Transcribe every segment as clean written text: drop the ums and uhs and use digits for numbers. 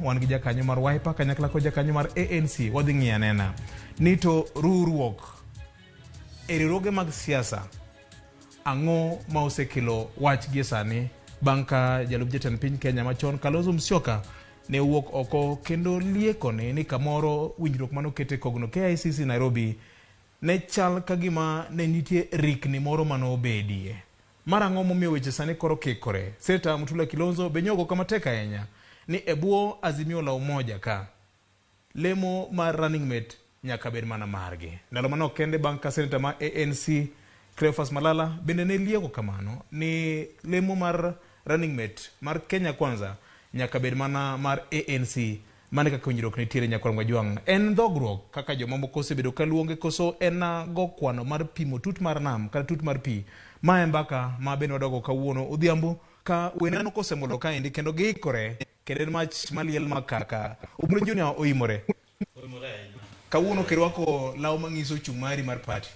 wan gi jakanyo mar Wiper kanyakla ko jakanyo mar ANC wadhi ng'iyo anena ni to riwruok e riwruoge mag siasa ang'o ma osekelo wach gi sani bang' ka jalup jatend piny Kenya machon Kalonzo Musyoka ne wuok oko kendo liekone ni kamoro winjruok manokete kogno KICC Nairobi ne chal kagima ne nitie rikni moro manobedie. Mar ang'o momiyo weche sani koro kikore. Seta Mutula Kilonzo benyogo kama tek ahinya ni ebuo Azimio la Umoja ka lemo mar running mate nyaka bed mana margi. Ndalo manok kende bang' ka seneta ma ANC Cleophas Malala bende ne lieko kamano ni lemo mar running mate mar Kenya Kwanza nyaka bed mana mar ANC mane kaka winjruok nitiere Nyakwar Mwajwang'. En dhogruok kaka jomamoko osebedo ka luonge koso en go kwano mar pimo tut mar nam kata tut mar pi. Ma mbaka ma bende wadogo kawuono odhiambo ka weneno kosemolo kaendi kendo giikore kendo mach maliel makaka Oburu Junior oimore kawuono kirwako law mangiso chung' mari mar party.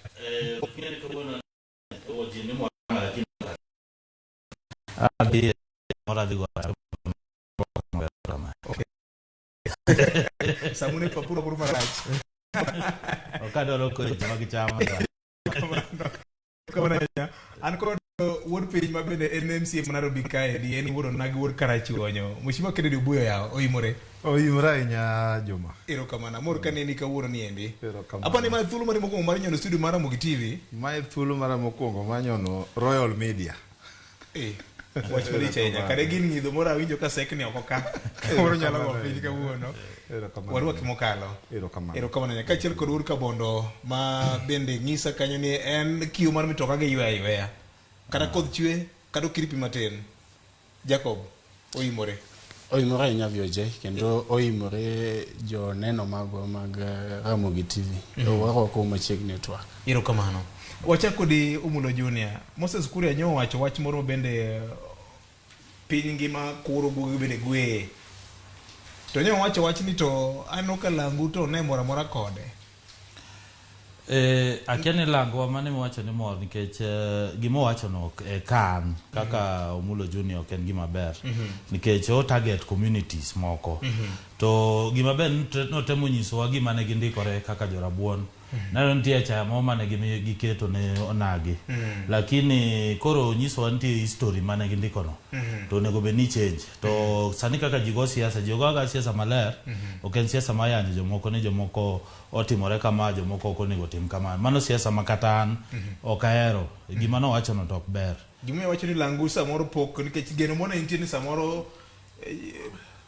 Samune papuro puro marach. Okadolo ko jama gichama. Kamana an koro wuod piny ma bende NMC Nairobi kae di en wuod nagi wuod Karachuonyo. Mushima kende buyo ya oimore. Oimore nya Juma. Ero kamana mor kaneni kawuono ni endi. Apa ni ma thuolo mari mokwongo mar nyono studio mar Ramogi TV. Ma thuolo mar mokwongo ma nyono Royal Media. Wach mari chenya kare gin ng'idho moro awinjo ka sekni oko ka moro nyalo go piny kawuono warwaki mokalo ero kamano nyaka achiel kod ur Kabondo ma bende ng'isa kanyo ni en kiyo mar mitoka gi yweya kata kodh chwe kata okiripi matin. Jacob oimore nya vyoje kendo oimore jo neno mago mag Ramogi TV wako ko machiegni network. Ero kamano wachako di Umulo Junior. Moses Kuria nyo wacho wach moro bende piny ngima kuro bugi bende gwe. To nyo wacho wach ni to ano kalangu to ne mora mora kode. Akiani lango wa mane mwacho ni mor nikech gimo wacho no kan kaka Umulo Junior ken gima ber nikech o target communities moko to gima ber no temo nyiso wa gima ne gindikore kaka jorabuon na ntie cha mama ne giketo ne onagi lakini koro nyiso wa ntie history mane gindikono to nego be ni change to sani kaka jigo siasa jogaga siasa maler oken siasa mayanje jomoko ne jomoko otimore kama jomoko okonego tim kama mano siasa makatan okaero gima no wacho no top ber gima wacho ni langu samoro pok nikech geno mona nitie ni samoro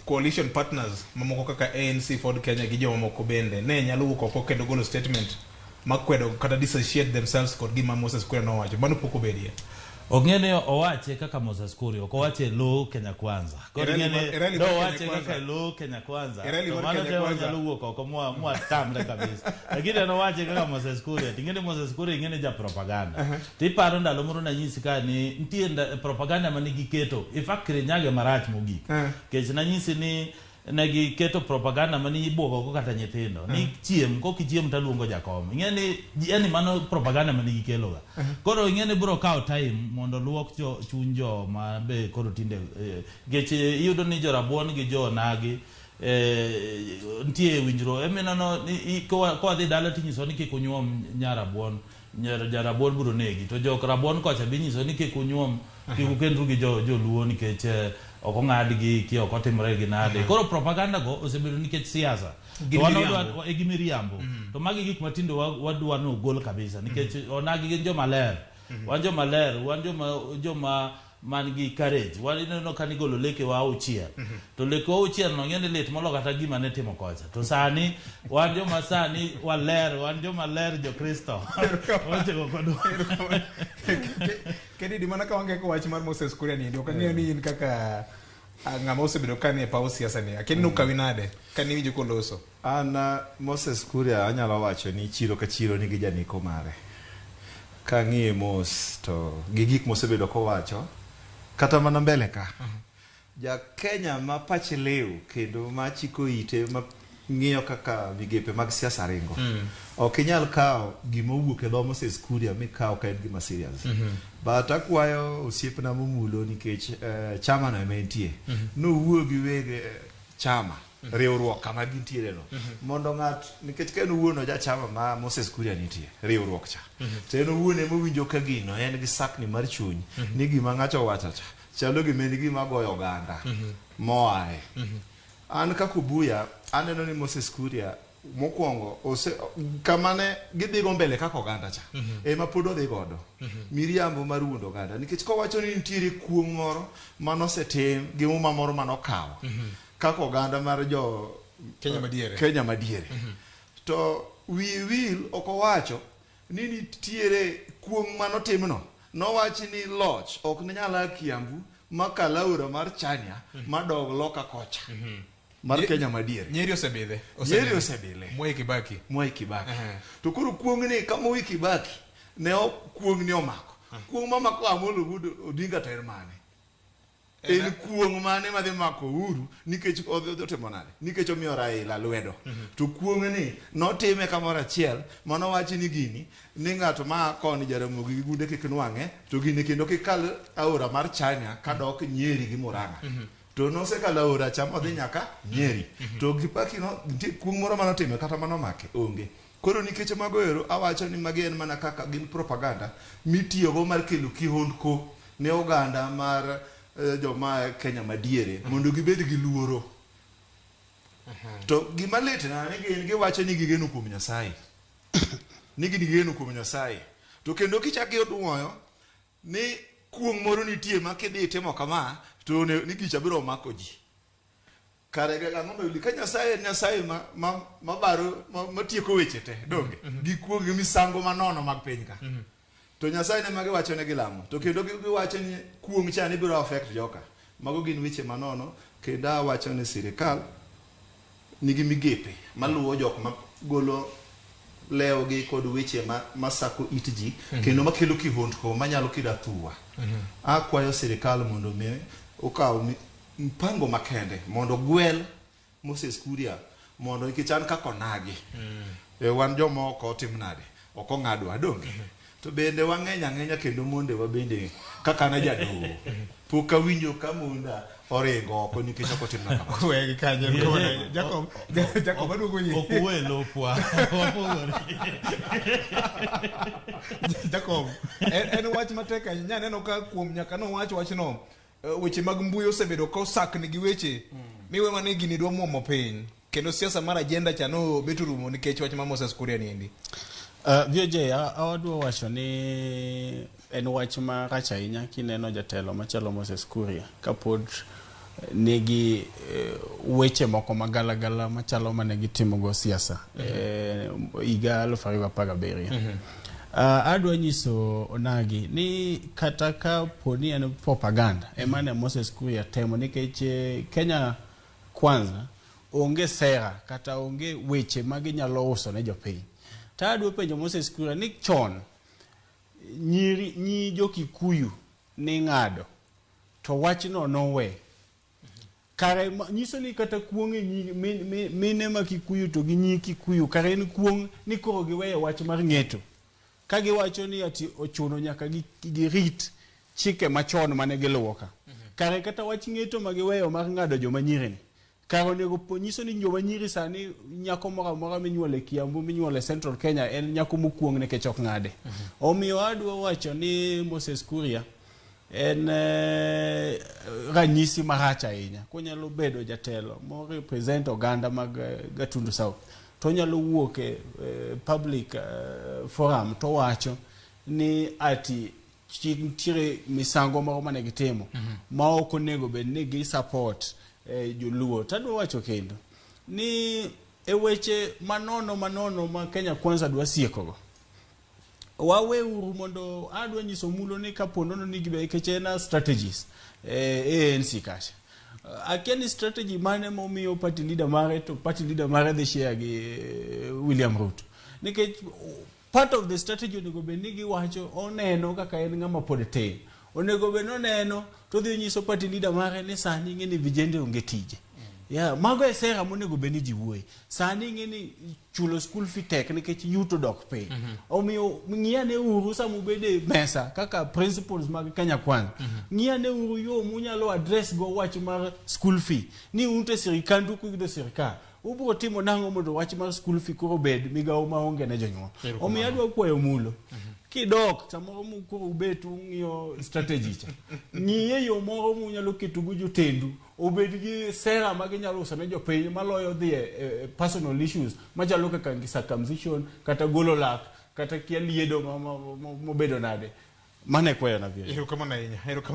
coalition partners mamoko kaka ANC Ford Kenya gi jomoko bende ne nyalo wuok oko kendo golo statement makwedo kata dissociate themselves kod gima Moses Kuria no wacho mano pok obedie. Ongene owache kaka Moses Kuria ko wache lo Kenya Kwanza ko ngene do wache kaka lo Kenya Kwanza to mano te nyalo wuok oko mwa tamre kabisa lakini no wache kaka Moses Kuria tingene Moses Kuria ngene ja propaganda tiparo ndalo moro na nyisi ka ni ntie propaganda manigi keto ifakre nyage marach mogik kech na nyisi ni negi keto propaganda mani ibuogo ko kata nyithindo ni chiem ko kichiem taluongo jakom ngene yani mano propaganda mani gikeloga koro ngene bro kao time mondo luok chunjo ma be koro tinde geche yudo ni jorabuon gi jo nagi ntie winjro emenono ko adhi dala tinyiso ni kikunyuom jarabuon bro negi to jok rabuon kocha binyiso ni kikunyuom kikukendru gi jo luo nikech oko ng'adgi ki oko timre gi nade koro propaganda go osebedo nikech siasa to wano e gimiriambo to magi gik matindo wadwa no gol kabisa nikech onagi gi joma ler wan joma man gi courage waneno kan igolo leke wa uchiel to leke wa uchiel no ngene lit molo kata gima ne timo kocha to sani wan joma sani wan joma ler jo Kristo oche go kodo kedi di mana ka wange ko wach mar Moses Kuria ni ndio kanyo ni in kaka ng'ama osebedo kani e paw siasa ni akini no kawinade kani winjo koloso an Moses Kuria anyalo wacho ni chiro ka chiro ni gi janiko mare ka ng'iye mos to gi gik mosebedo ko wacho kata mana mbele ka ja Kenya ma pache leo kendo ma chiko ite ma ng'iyo kaka migepe mag siasa ringo ok inyal kao gima wuok e dho Moses Kuria mi kao ka en gima serious but akwayo osiepna momulo nikech chama no mentie no wuo gi wege chama riwruok kama gintiere no mondo ng'at nikech ka en wuono ja chama ma Moses Kuria nitie riwruok cha to en wuone mowinjo ka gino en gi sakni mar chuny ni gima ng'ato wacho cha chalo gima en gima goyo oganda moae an kaka Buya aneno ni Moses Kuria mokwongo kamane gidhigo mbele kaka oganda cha ema pod odhi godo miriambo mar wuondo oganda nikech kowacho ni nitiere kuong' moro manosetim gi muma moro manokawo kaka oganda mar jo Kenya madiere to wil okowacho ni nitiere kuong' manotimno nowachi ni loch ok nyala Kiambu makalaura mar Chania madog loka kocha mar Kenya madiere Nyeri osebile Mwai Kibaki to koro kuong'ni kama Mwai Kibaki ne kuong'ni omako kuong' mamako Amolo Odinga to en mane en kuong' mane madhi mako Uhuru nikech otimo nade nikech omiyo Raila lwedo to kuong'ni notime kamoro achiel manowachi ni gini ni ng'ato ma koni Jaramogi gi gunde kik nwang'e to gini kendo kikal aora mar Chania kadok Nyeri gi Murang'a to nosekalo aora cha modhi nyaka Nyeri to Kibaki no kuong' moro manotime kata manomake onge koro nikech magoero awacho ni magi en mana kaka gin propaganda mitiyogo mar kelo kihondko ne oganda mar joma Kenya madiere mondo gibed gi luoro to gima lit na ni giwacho ni gigeno kuom Nyasaye ni gigeno kuom Nyasaye to kendo kichaki oduoyo ni kuong' moro nitie ma kidhi timo kama to ni gicha biro mako ji kare ga ng'ombe li ka Nyasaye ma baro matieko weche te donge gi kuong' misango manono mag piny ka to Nyasaye ne magi wacho ne gilamo to kendo giwacho ni kuong' cha ni biro affect joka mago gin weche manono kendo wacho ni sirikal nigi migepe maluwo jok ma golo leo gi kod weche masako itji kendo makelo kihondko manyalo kida thuwa akwayo sirikal mondo me okaw mpango makende mondo gwel Moses Kuria mondo nikichan kako nagi wan jomoko timnade oko ng'ado adonge to bende wang'enya kendo monde wa bende kaka na jadowo pok awinjo ka monda oringo oko nikech ok otimna kama kwegi kanye kone Jacob aduogo nyi okuwelo pwa wapogore Jacob en wach matek ahinya neno ka kuom nyaka no wachno weche mag mbui osebedo ka osakni gi weche miwe mane gini dwa muomo piny kendo siasa mar agenda cha no beto rumo nikech wach ma Moses Kuria niendi VJ awadwa wacho ni en wach ma rach ahinya kineno jatelo machalo Moses Kuria kapod nigi weche moko magalagala machalo mane gitimogo siasa higa 2017 adwa nyiso onagi ni kata ka poni en propaganda emane Moses Kuria temo nikech Kenya kwanza onge sera kata onge weche maginyalo uso ne jopiny tadwa penjo Moses Kuria ni chon nyi jo-Kikuyu ni ng'ado to wachno nowe kare nyiso ni kata kuong'e mine ma Kikuyu to gi nyi Kikuyu kare en kuong' ni koro giweyo wach mar ng'eto ka giwacho ni ati ochuno nyaka girit chike machon mane giluwo ka kare kata wach ng'eto ma giweyo mar ng'ado joma nyiri ni karo nego nyiso ni joma nyiri sani nyako moro amora minyuole Kiambu minyuole Central Kenya en nyako mokuong' nikech ok ng'ade omiyo adwa wacho ni Moses Kuria en ranyisi marach ahinya konyalo bedo jatelo mo represent oganda mag Gatundu South to nyalo wuok e public forum to wacho ni ati nitiere misango moro mane gitimo ma ok onego bed ni gi support joluo tadwa wacho kendo ni e weche manono ma Kenya kwanza dwa siekogo wawe uru mondo adwa nyiso mulo ni kaponono ni gibe kechena strategies ANC kasha akeni strategy mane momiyo party leader mare the share gi William Ruto nikech part of the strategy onego beni gi wacho oneno kaka en ng'ama pod tin onego beno neno to dhi nyiso party leader mare ni sani ng'eni vijende onge tije mago e sera monego beni ji wuoyi. Sani ng'eni chulo school fee tek nikech yuto dok piny. Omiyo ng'iyane uru samubede mesa kaka principles mag Kenya Kwanza. Ng'iyane uru yo munyalo address go wach mar school fee. Ni unte sirikandu kuyudo sirikal. Ubro timo nang'o mondo wach mar school fee koro bed migawo maonge ne jonyuol. Omiyo adwa kwayo mulo. Kidok samoro mukuro ubetu ng'iyo strategy cha. Ng'iye yo moro munyalo ketugo jotendu. Obed gi sera mag nyalo uso ne jopiny maloyo dhi personal issues machalo kaka circumcision kata golo lak kata kia liedo mobedo nade. Mane kwayo na vio. Hero kama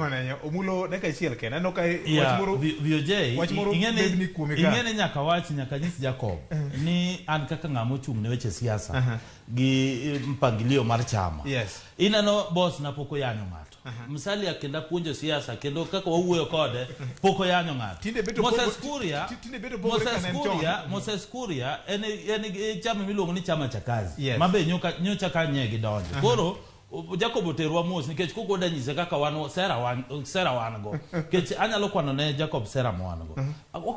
na inya. Omulo neka isiel kena. Ano ka wach moro ingene nyaka wachi nyaka nyisi Jacob. Ni an kaka ng'amo chung ne weche siasa. Gi mpangilio mar chama. Yes. Inano boss na poko yanyo ng'ato. Misali akenda puonjo siasa kendo kaka wawuoyo kode poko yanyo ng'ato. Moses Kuria en chama miluongo ni chama cha kazi. Yes. Mabe nyocha ka nyegi donjo. Koro Jacob oterwa mos nikech koko danyise kaka wan sera wan go. Kech anyalo kwano ne Jacob sera mo wan go.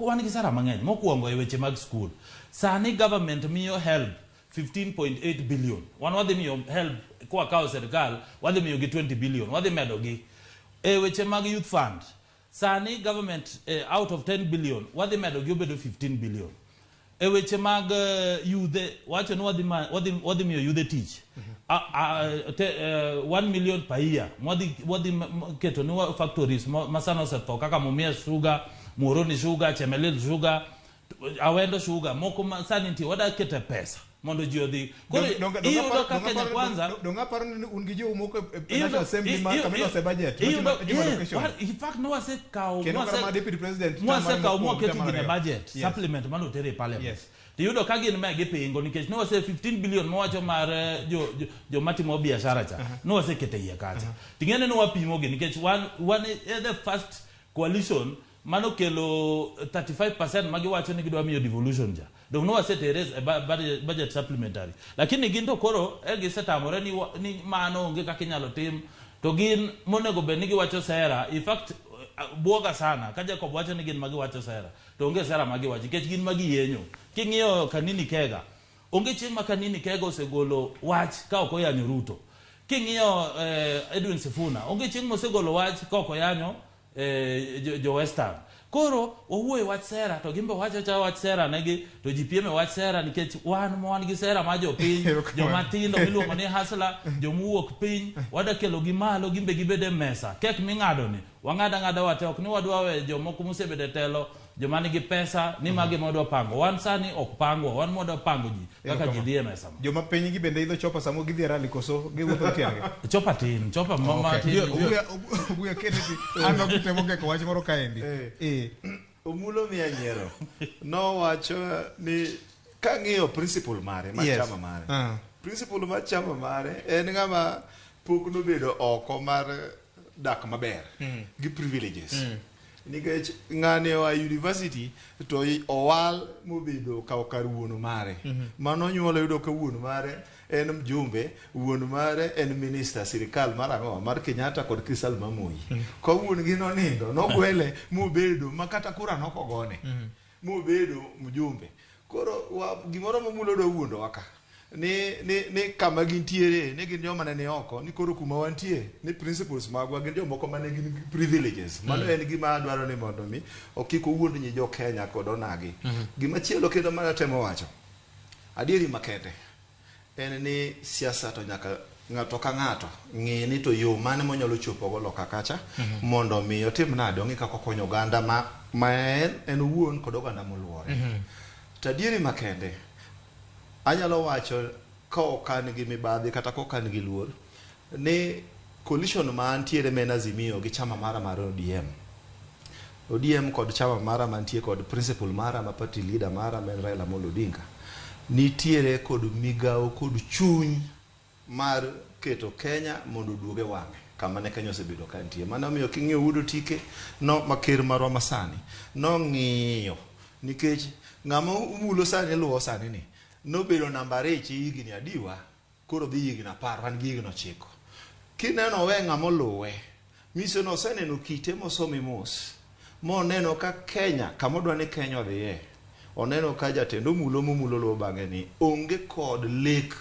Wan gi sera mang'eny mokuongo e weche mag school. Sani government miyo help 15.8 billion. Wan wadhi miyo help kwa kao serikal, wadhi miyo gi 20 billion. Wadhi medo gi. E weche mag youth fund. Sani government out of 10 billion, wadhi medo gi obedo 15 billion. E weche mag youth, wacho no wadhi miyo youth teach. 1 million per year. Wadhi keto ni factories masano se to kaka Mumia Sugar, Muhoroni Sugar, Chemelil Sugar, Awendo Sugar. Moko sani nti wada kete pesa. Mondo jiodhi. Kore iyo doka Kenya Kwanza. Donga paro ni ungijio umoko National Assembly ma kamilo se budget. In fact no wase kao. Kama deputy president. Mwase kao mwa ketu gine budget. Supplement mano tere parliament. Tiyudo kagi ni magi pingo nikech no wase 15 billion mwacho mar jo matimo biashara cha. No wase kete hiya kacha. Tingene no wapimo gi nikech one the first coalition mano kelo 35% magi wacho ni gidwa miyo devolution ja. Dong no wase teres budget supplementary. Lakini ginto koro egi setamore ni mano onge kaka inyalo tim to gin monego be nigi wacho sera. In fact buoga sana ka Jacob wacho ni gin magi wacho sera to onge sera magi wacho kech gin magi yenyo. King'iyo Kanini Kega onge chieng' ma Kanini Kega osegolo wach ka ok oyanyo Ruto. King'iyo Edwin Sifuna onge chieng' mosegolo wach ka ok oyanyo jo Western. Koro owuoye wach sera to gimbe wacho cha wach sera negi to jipieme wach sera nikech wan gi sera ma jo piny jo matindo miluongo ni hasla jo muwuok piny wada kelo gi malo gimbe gibede mesa kek ming'ado ni wang'ada wate ok ni wadwa we jo moko musebede telo jo manigi pesa ni magi modwa pango wan sani ok pango wan modwa pango ji kaka ji dhie mesa jo mapiny gi bende idho chopa samo gidhi rally koso giwuotho tiange chopa mama tin buya keneti ano kitemo ke wach moro kaendi Omulo miya nyiero no wacho ni kang'iyo principle mare ma chama mare principle ma chama mare en ng'ama pok nobedo oko mar dak maber gi privileges nikech ng'ane wa university to owal mobedo kao kar wuono mare mano nyuolo yudo ka wuono mare en mjumbe wuono mare en minister sirikal mar ang'o mar Kenyatta kod Kristal Mamoi ko wuon gi no nindo no gwele mobedo makata kura no kogone mobedo mjumbe koro gimoro momulo do wuondo waka ni kama gintiere ne gin joma ne oko ni koro kuma wantie ni principles magwa gin jomoko mane gin privileges mano en gima dwaro ni mondo mi okiko wuondo ni jo Kenya kod onagi gima chielo kendo mana temo wacho adieri makete en ni siasa to nyaka ng'ato ka ng'ato ng'e ni to yo mane monyalo chopo go loka kacha mondo mi otim nade onge kaka konyo oganda ma en wuon kod oganda moluore tadieri makende anyalo wacho ka okan gi mibadhi kata ka okan gi luor ni coalition ma antiere men Azimio gi chama mara mar ODM kod chama mara mantie kod principal mara ma party leader mara men Raila Amolo Odinga nitiere kod migao kod chuny mar keto Kenya mondo duoge wang'e kama ne Kenya osebedo kantie mano miyo king'iyo Wuod Otike no maker marwa masani no ng'iyo nikech ng'ama umulo sani luwo sani ni no bedo namba rechi higni adiwa koro dhi higni 10 wan gi higni 9 kineno we ng'ama luwe miso no seneno kite mosomi mos moneno ka Kenya kamodwa ni Kenya odhiye oneno ka jatendo mulo lo bang'e ni onge kod lek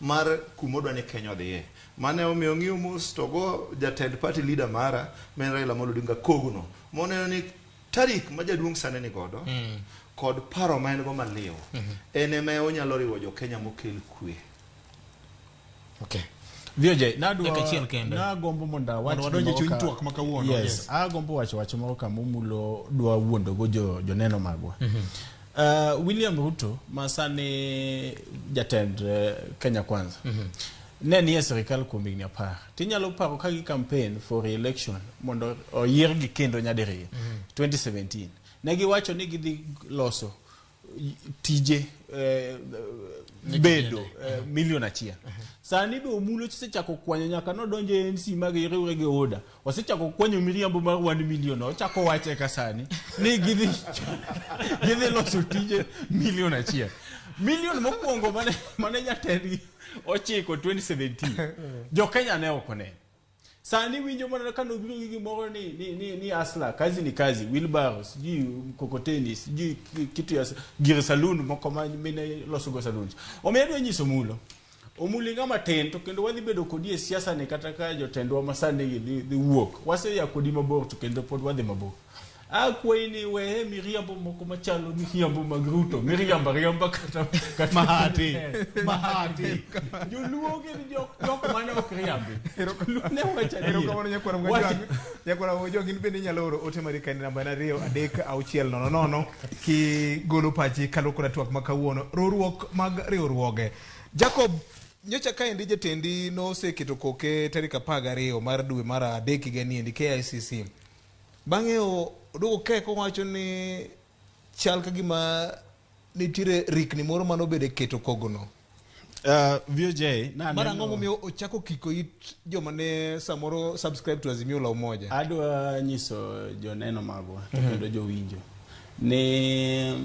mar kumodwa ni Kenya odhiye mane omiyo ng'iyo mos to go jatend party leader mara men Raila Amolo Odinga kogno moneno ni tarik ma jaduong' sane ni godo kod paro ma en go maliw ene me onyalo riwo jo Kenya mokel kwe. Okay. Vioje, na gombo monda wadonje chuny twak makawuono. Yes, gombo wacho moro kama mulo dwa wuondo go joneno magwa. William Ruto masane jatend Kenya Kwanza. Ne ni serikal kuom higni 10. Tinyalo paro ka gi campaign for re-election mondo oyier gi kendo nyadiriyo 2017. Ne giwacho ni gidhi loso tije bedo milion achiel. Sani be omulo chako kwanyo nyaka nodonje NC mag riwre gi oda. Osechako kwanyo miriambo mar 1 million ochako wache ka sani ni gidhi loso tije milion achiel. Milion mokwongo mane jatendgi ochiko 2017. Jo Kenya ne okone. Sani winjo mana kano biro gi gimoro ni asla kazi ni kazi wheelbarrows ji mkokotenis ji kitu ya gir saloon moko mine loso go saloon omedo nyiso mulo omulinga maten to kendo wadhi bedo kodi e siasa ne kata ka jotendwa masani dhi wuok wase ya kodi mabor to kendo pod wadhi mabor akweni we miriambo moko machalo ni hiambo magruto miriamba kata mahati joluoge ni jok mane okriambi ne wacha ero kamano nyakwara mojo gin bende nyalo oro ote mari kan namba 23600 ki golo pachi kalokora twak makawuono riwruok mag riwruoge. Jacob nyocha ka endi jatendi no seketo koke tarik 12 mar dwe mar adek gani endi KICC bang'e oduogo keko wacho ni chal ka gima nitire rikni moro mano bede keto kogono. VJ mara ngomo mi ochako kiko it joma ne samoro subscribe to Azimio la Umoja. Adwa nyiso joneno magwa to kendo jowinjo ne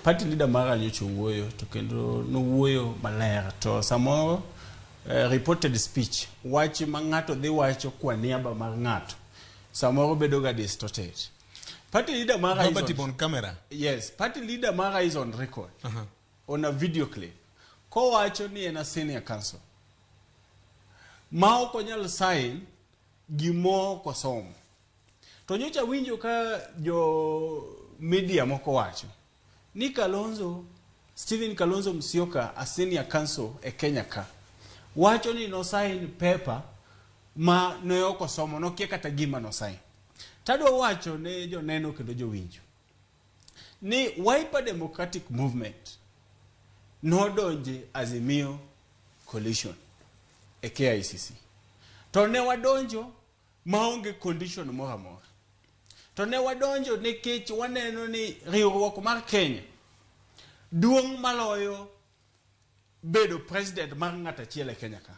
party leader mara nyocho wuoyo to kendo no wuoyo maler to samoro reported speech wach ma ng'ato dhi wacho kwa niaba mar ng'ato samoro bedo ga distorted. Party leader mara is on camera. Yes, party leader mara is on record on a video clip. Ko wacho ni ena senior council. Mao ko nyal sign gimo ko somo. To nyocha winjo ka jo media moko wacho ni Stephen Kalonzo Musyoka a senior council e Kenya ka. Wacho ni no sign paper ma no ko somo no kia kata gima no sign. Tadwa wacho ne joneno kendo jowinjo ni Wiper Democratic Movement nodonje Azimio coalition e KICC to ne wadonjo maonge condition moro amora to ne wadonjo nikech waneno ni riwruok mar Kenya duong' maloyo bedo president mar ng'ata achiel e Kenya ka.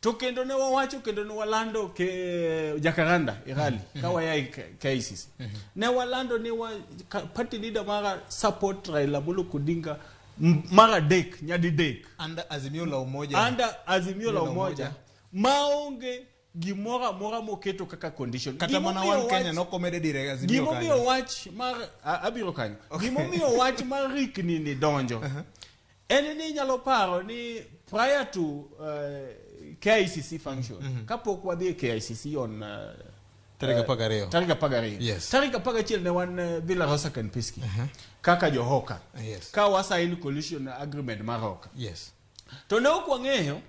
To kendo ne wawacho kendo ne walando ke Jacaranda irali kawaya KICC ne walando ni party leader mara support Raila Amolo Odinga mara dek nyadi dek under Azimio la Umoja maonge gimora mora moketo kaka condition kata mana wan Kenya no komede dire Azimio kanyo gimo wach mar abiro kanyo gimo miyo wach mar rikni ni donjo en ni nyalo paro ni prior to KICC function kapok wadhi KICC on Tarika Pagariyo. Yes. Tarika Pagachiel ne wan Villa Rosa Kempinski. Kaka Johoka. Yes. Ka wasign coalition agreement maroka. Yes. To ne okwang'eyo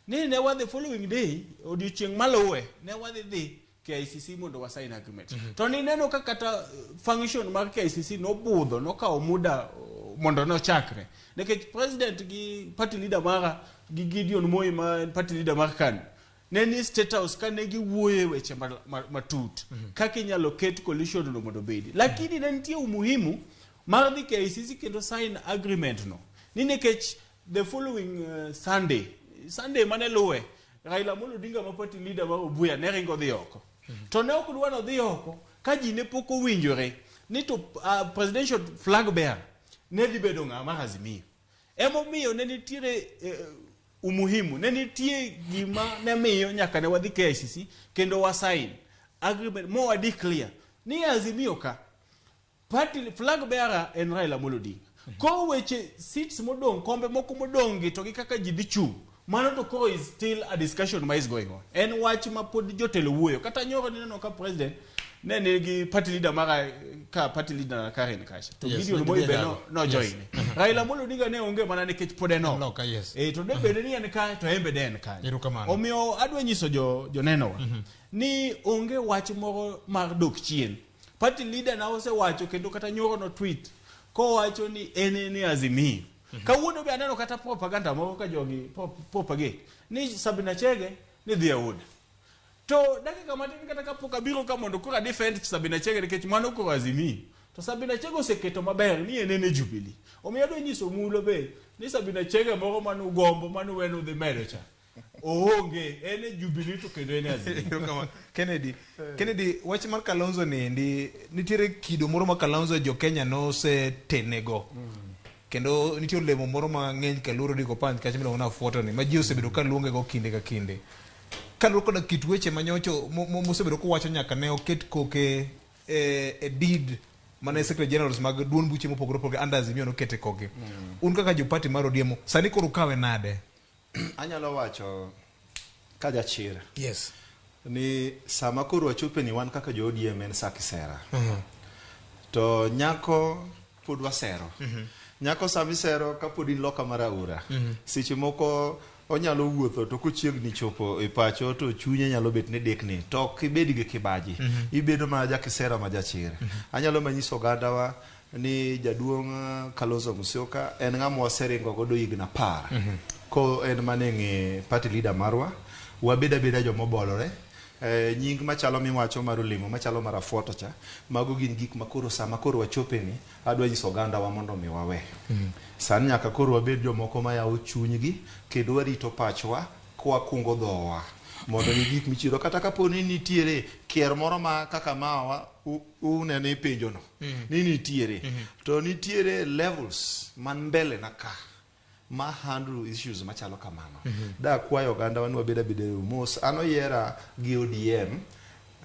ni ne wadhi following day odiochieng' maluwe ne wadhi dhi KICC mondo wasign agreement. To ni neno ka kata function mar KICC no budho no kawo muda mondo no chakre. Nekech president gi party leader mara gi Gideon Moi ma party leader mar KANU neni state house kane gi wuoye weche matut kaka inyalo ket coalition no mondo bedi lakini ne nitie umuhimu mar dhi KICC kendo sign agreement no ni nekech the following Sunday mane luwe Raila Amolo Odinga ma party leader mar Obuya ne ringo dhi oko to ne ok dwano dhi oko ka ji ne pok owinjore ni to presidential flag bearer ne dhi bedo ng'ama Azimio emomiyo ne nitiere umuhimu ne nitie gima ne miyo nyaka ne wadhi KICC kendo wasign agreement mo wadi clear ni Azimio ka party flag bearer en Raila Amolo Odinga. Ko weche seats modong kombe moko modong gi to gi kaka ji dhi chung. Mano to ko is still a discussion is going on. En wach ma pod jotelo wuoyo kata nyoro neno ka president ne nigi party leader mara ka party leader Karen Kasha. To video no moy be no join. Raila Amolo Odinga ne onge mana nikech pod eno. To de bede ni en ka to embe den ka. Omiyo adwa nyiso jo neno ni onge wach moro mar dok chien. Party leader na ose wacho kendo kata nyoro no tweet ko wacho ni ni Azimio. Kawuono be aneno kata propaganda moko ka jogi propagate ni Sabina Chege ni dhia ud. To dakika matin kata kapok abiro ka mondo kura defend Sabina Chege nikech mano ko Azimio. To Sabina Chege oseketo maber ni ene Jubilee. Omiyo do nyiso mulo be ni Sabina Chege moro manu gombo manu wenu dhi medo cha. Oonge ene Jubilee to kendo ene Azimio. Kennedy wach mar Kalonzo ni nitiere kido moro ma Kalonzo jo Kenya no se tenego. Kendo nitiere lemo moro ma ng'eny kaluro diko pan kache milo una foto ni ma ji osebedo ka luonge go kinde ka kinde. Kaluro koda kit weche manyocho mosebedo ko wacho nyaka ne oket koke e deed mane Secretary Generals mag duon buche mopogore opogore anda Azimio no kete koke. Un kaka jo party mar ODM sani koro kawe nade? Anyalo wacho ka jachir. Yes. Ni sama koro wachope ni wan kaka jo ODM en sakisera. To nyako pod wasero. Nyako samisero ka pod in loka maraura. Seche moko onyalo wuotho to kochiegni chopo e pacho to chunye nyalo bet ne dekni. To kibed gi kibaji. Ibedo ma jakisera ma jachir. Anyalo manyiso gandawa ni jaduong' Kalonzo Musyoka en ng'ama waseringo godo higna 10. Ko en manengi party leader marwa. Wabeda jo mobolore. Nying machalo miwacho mar olemo machalo mar afuoto cha mago gin gik makoro sama koro wachope ni adwa nyiso oganda wa mondo mi wawe. San nyaka koro wabed jomoko ma yawo chunygi kendo warito pachwa kwa kungo dhowa mondo ni gik michiro kata kapo ni nitiere kier moro ma kaka mawa unene penjo no ni nitiere to nitiere levels man mbele na ka ma handle issues machalo kamano. Da kwayo oganda wan wabeda mos ano yera gi ODM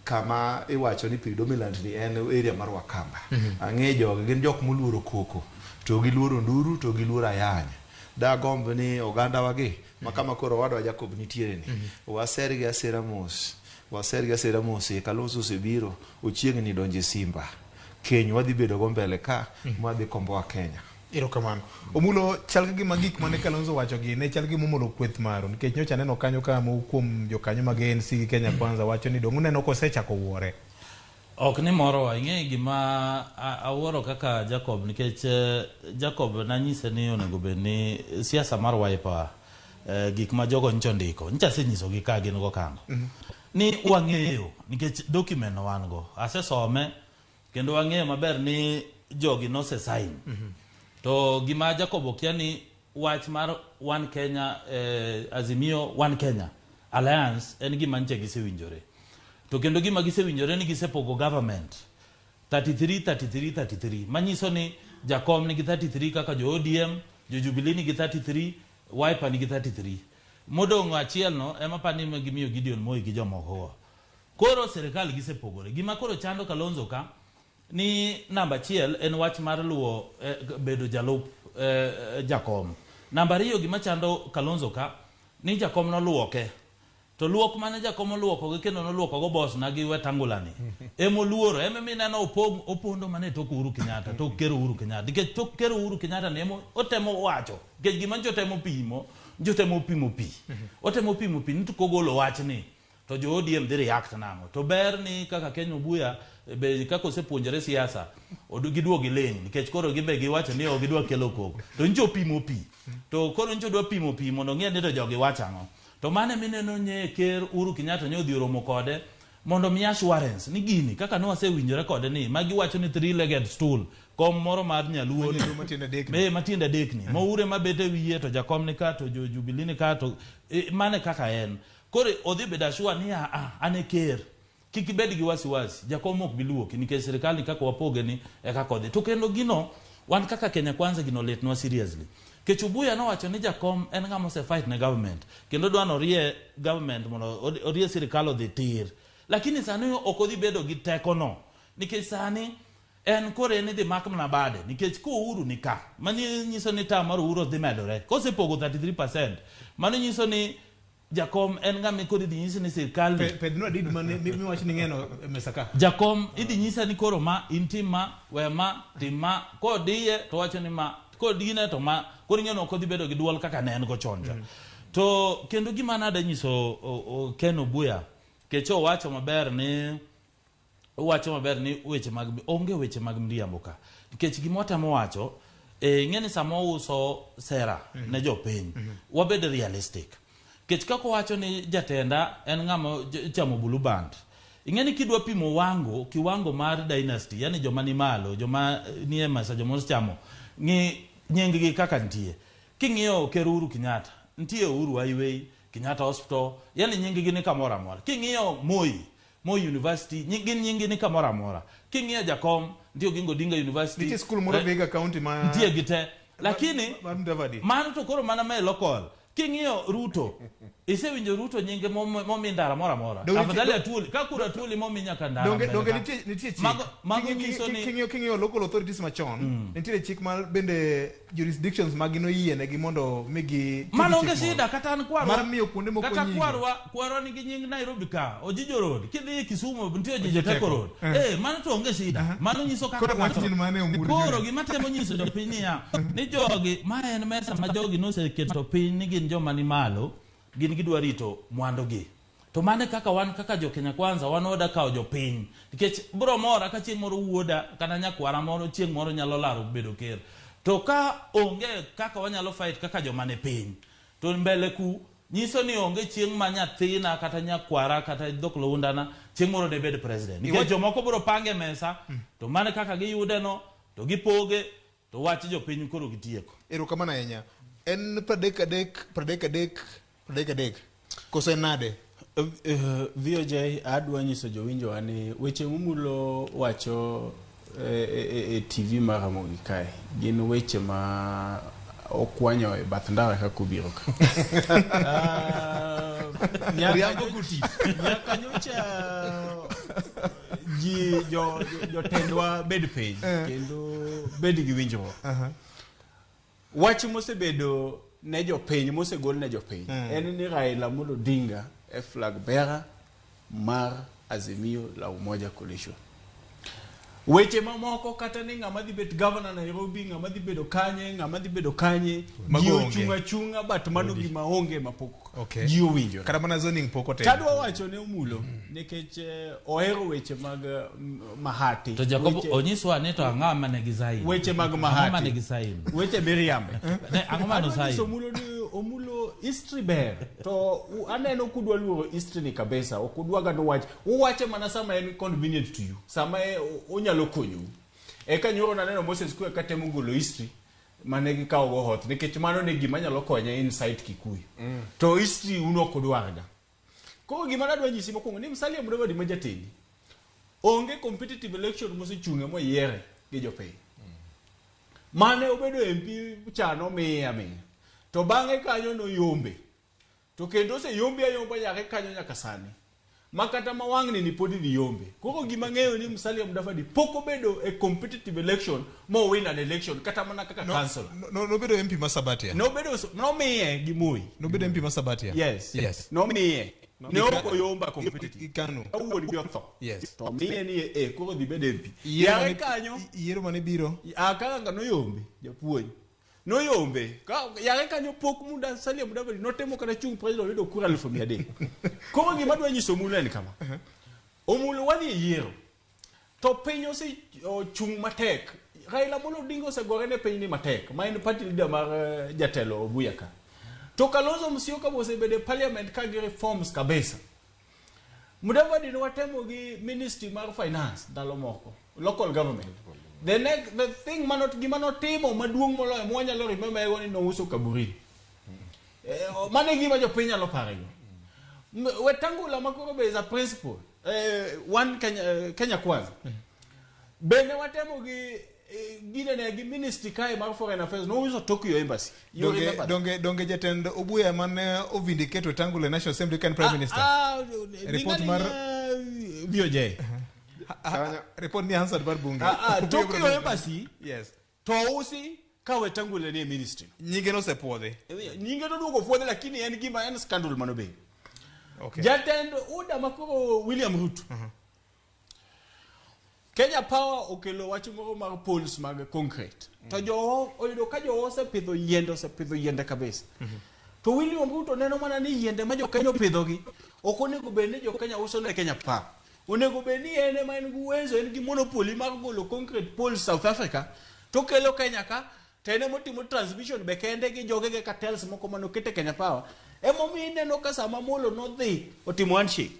kama iwacho ni predominantly en area mar Wakamba. Ang'e jogi gin jok moluoro koko to giluoro nduru to giluoro ayany. Da gombo ni oganda wagi makama koro wadwa Jacob nitiere ni. Wasergi asera mos Kalonzo osebiro ochiegni donje Simba. Keny wadhi bedo go mbele ka mwadhi komboa Kenya. Erokamano. Omulo chal gi magik mane Kalonzo wacho gi ne chal gi mulo kweth maro nikech nyocha neno kanyo ka mo kuom jokanyo mag ANC gi Kenya Kwanza wacho ni dong neno ko sechako wuore. Ok ni moro ing'e gima awuoro kaka Jacob nikech Jacob nanyise ni onego bed ni siasa mar Wiper gik ma jogo ncho ndiko ncha senyiso gi ka gin go kango. Ni wang'eyo nikech document no wan go asesome kendo wang'eyo maber ni jogi no se sign. To gima Jacob okia ni wach mar One Kenya Azimio One Kenya Alliance en gima nche gisewinjore. To kendo gima gisewinjore ni gisepogo government 33 manyiso ni Jakom ni 33 kaka jo ODM, jo Jubilee ni 33, Wiper ni 33. Modong achiel no ema pani gimiyo Gideon Moi gi jomoko. Koro serikali gisepogore. Gima koro chando Kalonzo ka ni namba chiel en wach mar luo bedo jalup Jakom. Namba 2 gima chando Kalonzo ka ni Jakom no luoke. To luok mane Jakom luoko ge kendo no luoko go boss na gi Wetangulani. Emo luoro mi neno opondo mane tok Uhuru Kenyatta tok kero Uhuru Kenyatta. Dike tok kero Uhuru Kenyatta ne otemo wacho. Ge gima jotemo pimo pi. Otemo pimo pi nitu kogolo wach ni. To jo ODM dhi react nango. To ber ni kaka Kenya Obuya be kako sepuonjore siasa giduogi leny nikech koro gibe giwacho ni gidwa kelo koko. To njo pimo pi. To koro njo dwa pimo pi mondo ng'e ni to jogi wacho ang'o. To mane mineno nye ker Uhuru Kenyatta ne odhi romo kode mondo mi assurance ni gini kaka no wasewinjore kode ni magi wacho ni 3-legged stool kom moro mar nyaluo matiende dekni mo ure mabete wiye to Jakom ni ka to Jubilee ni ka to mane kaka en. Kore odhi beda shua ni ane ker kiki bedi gi wasiwasi Jakom ok biluoki nikech serikali kaka wapoge ni kaka odhi. To kendo gino wan kaka Kenya Kwanza gino letnwa seriously. Kechubuya no wacho ni Jakom en ng'ama se fight ne government kendo dwano rie government mondo orie sirikal odhi tir. Lakini sani ok odhi bedo gi teko no nikech sani en kore ni dhi mak mana bade nikech ko Uhuru ni ka mani nyiso ni ta mar Uhuru dhi medore kosepogo 33% mano nyiso ni jakom en ng'ama koro idhi nyisi ni sirkal pedno did man mi wach ni ng'eno mesaka jakom idhi nyisa ni koro ma intim ma we ma tim ma ko diye to wacho ni ma ko dine to ma koro ng'eno ko dhi bedo gi duol kaka ne en go chonja to kendo gima nada nyiso Ken Obuya kecho wacho maber ni weche mag onge weche mag mriambo ka nikech gimotamo wacho ng'eni samo uso sera ne jopiny wabed realistic kech kako wacho ni jatenda en ng'ama chamo Blue Band ing'eni kidwa pimo kiwango mar dynasty yani joma ni malo joma ni emasa joma chamo nying gi kaka ntie king'iyo Ker Uhuru Kenyatta ntie Uhuru Highway Kenyatta Hospital yani nying gi ni kamora amora king'iyo Moi University nyingi ni kamora amora king'iyo jakom ndio Gingo Dinga University ntie school moro Vihiga County ma ntie gite lakini mano to koro mana me local king'iyo Ruto isewinjo Ruto nyinge momi ndara mora amora afadhali atuli kakura atuli momi nyaka ndara donge nitie chik mago nyiso ni king'iyo local authorities machon nitie chik mar bende jurisdictions magino yiene gi mondo migi mano onge shida kata an kwarwa mar miyo kuonde moko kata kwarwa ni gi nying Nairobi ka Ojijo Road kidhi Kisumu nitie Ojijo Teko Road mano to onge shida mano nyiso kaka koro gima temo nyiso jopiny ni jogi ma en mesa ma jogi noseketo piny ni gin joma ni malo gin gidwa rito mwandu gi to mane kaka wan kaka jo Kenya Kwanza wan oda kao jopiny nikech bro mora ka chieng' moro wuoda kana nyakwara moro chieng' moro nyalo laro bedo ker to ka onge kaka wanyalo fight kaka joma ne piny to mbele ku nyiso ni onge chieng' ma nyathina kata nyakwara kata dhok lowundana chieng' moro de bed president nikech jomoko bro pange mesa to mane kaka giyude no to gipoge to wach jopiny koro gitieko erokamano ahinya en 33 koso nade VOJ adwa nyiso jowinjo ani weche mumulo wacho TV mar Ramogi kae gin weche ma okwanyo e bath ndara kaka obiro ka nyaka nyocha jotendwa bed piny kendo bed gi winjruok wach mosebedo ne jopiny mosegol ne jopiny en ni Raila Amolo Odinga e flag bearer mar Azimio la Umoja Coalition weche mamoko kata ni ng'ama dhi bet governor Nairobi ng'ama dhi bedo kanye ji chunga but mano gima onge mapok ji owinjo kata mana zoning pok otel tadwa wacho ne umulo nikech ohero weche mag mahati to Jacob onyiswa ni to ang'ama ne gisaini weche mag mahati weche miriambe ang'ama no sai omulo history ber to aneno kudwa luoro history ni kabisa okudwaga no wache mana sama en convenient to you sama onyalo konyu eka nyoro naneno Moses Kuya katemo golo history mane gikawo go hot nikech mano ne gima nyalo konya inside Kikuyu to history uno kodwaga ko gima nadwa nyisi mokwongo ni Musalia Mudavadi majatedi onge competitive election mosechunge moyiere gi jopiny mane obedo MP chano miya to bang'e kanyo no yombe to kendo se yombe ayomba yake kanyo nyaka sani makata mawang'ni ni podi ni yombe koko gima ng'eyo ni Musalia Mudavadi poko bedo a competitive election mo win an election kata mana kaka council no bedo MP Masabatia no miye gimoi no bedo MP Masabatia yes no miye ne oko yomba competitive Kanu awuon bi otho yes to miye ni koko di bedo MP yare kanyo yiero mane biro akanga no yombe japuonj no yombe ka yare kanyo pok Musalia Mudavadi notemo kana chung president yudo kura 300 ko gima dwa nyiso mulo en kama omulo wadhi yiero to piny ose chung matek Raila Amolo Odinga osegore ne piny ni matek ma en party leader mar jatelo Obuya ka to Kalonzo Musyoka osebede parliament ka gi reforms kabisa Mudavadi no watemo gi ministry mar finance ndalo moko local government the thing gima notimo maduong' moloyo mwanyalo remember ego ni nouso kaburi mane gima jopiny nyalo parego Wetangula makoro be za principle one Kenya Kwanza bende watemo gi gine gi ministry kai mar foreign affairs no uso Tokyo embassy donge jatend Obuya mane ovindicate Wetangula National Assembly kan prime minister report mar VOJ report ni answered bar bunge Tokyo embassy yes to usi kawe tangule ne ministry nyinge no se puodhe nyinge to duko puodhe lakini en gima en scandal manobe okay jatend uda makoro William Ruto Kenya Power okelo wach moro mar poles mag concrete to jo oyudo ka jo osepidho yiende kabisa to William Ruto neno mana ni yiende ma jo Kenya opidhogi ok onego bed ni jo Kenya uso ne Kenya Power onego bed ni ene ma en gi uwezo en gi monopoly mar golo concrete poles South Africa to kelo Kenya ka tene motimo transmission be kende gi jogege cartels moko mano kete Kenya Power emo mi neno ka sama molo no dhi otimo handshake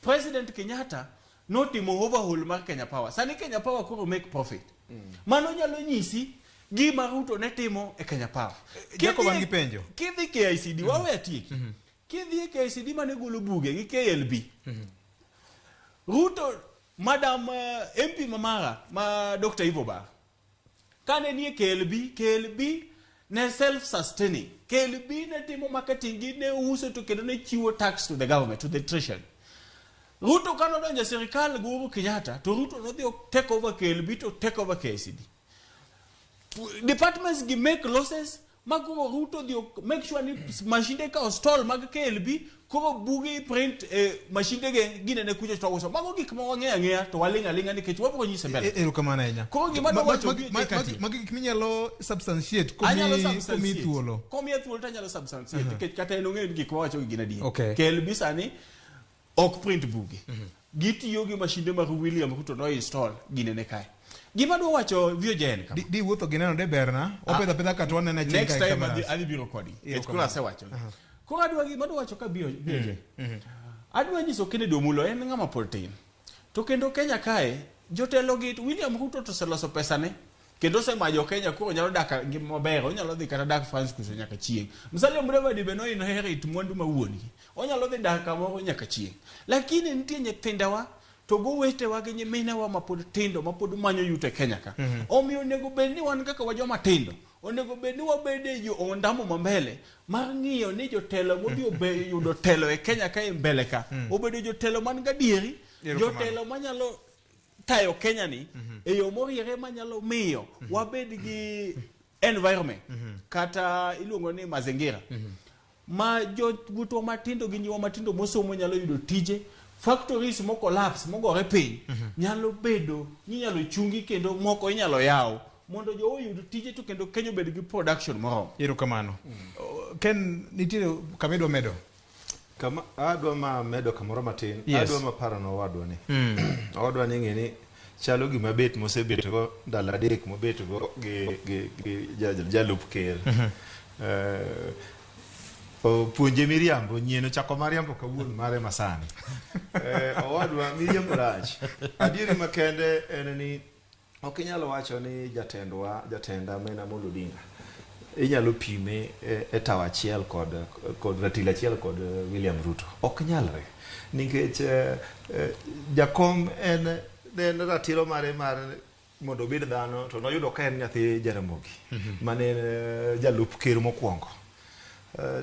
President Kenyatta notimo overhaul mar Kenya Power sani Kenya Power koro make profit mano nyalo nyisi gima Ruto ne timo e Kenya Power jako bangi penjo kidhi KICD wawe atiki kidhi KICD mane golo buge gi KLB Ruto Madam MP Mamara ma Dr. Ivo Bar kane ni KLB ne self sustaining KLB ne timo marketing gi ne uso to kendo ne chiwo tax to the government to the treasury Ruto kano donja serikal Uhuru Kenyatta to Ruto no dhi take over KLB to take over KICD departments gi make losses maguro Ruto dhi make sure ni machine ka install mag KLB ko bugi print machine ge gine ne kujo to uso mago gik ma wang'eya to walinga ni kech wabro nyise mbele kamana enya ko gima do wacho magi kminyalo substantiate komi thuolo tanyalo substantiate kech kata en ong'e gik ma wacho gina di okay. KLB sani ok print bugi gitiyo gi machine mar William Ruto no install gine ne kai gima do wacho Viojen kama di wuotho gineno de berna opedha ka to nena chenga next time adhi biro kodi kura se wacho ko adwa gima do wacho ka Viojen adwa nyiso Kennedy Omulo en ng'ama poltin to kendo Kenya kae jotelo gi William Ruto to seloso pesa ne kendo semajo Kenya ko nyalo dak maber onyalo dhi kata dak France kuso nyaka chieng Musalia Mudavadi be no inherit mwandu mawuoni onyalo dhi dak kamoro nyaka chieng lakini nitie nyithindewa to go wete wage nyimine wa mapod tindo mapod manyo yute Kenya ka omiyo onego bed ni wan kaka wajoma tindo onego bed ni wabede jo ondamo mambele mar ng'iyo ni jotelo mobio be yudo telo e Kenya ka mbele ka obedo jotelo man gadieri jotelo manyalo tayo Kenya ni e yo moriere manyalo miyo wabed gi environment kata iluongo ni mazingira ma jo guto matindo gi nyiwa matindo mosomo nyalo yudo tije factories mo collapse mogore piny nyalo bedo nyalo chungi kendo moko inyalo yawo mondo jo oyud tije to kendo Kenya bed gi production moro kamano ken nitire kamedo medo kama adwa medo kamoro matin adwa maparo no wadwa ni wadwa ni ng'eni chalo gima bet mosebet go ndalo adek mobet go gi jalup ker puonje miriambo nyieno chako mariambo kawuono mare masani owadwa miriambo rach adieri makende en ni ok inyalo wacho ni jatenda Mena Molo Odinga inyalo pime e tawa achiel kod ratil achiel kod William Ruto ok nyalre nikech jakom en ratilo mare mondo obed dhano to noyudo ka en nyathi Jaramogi mane jalup ker mokwongo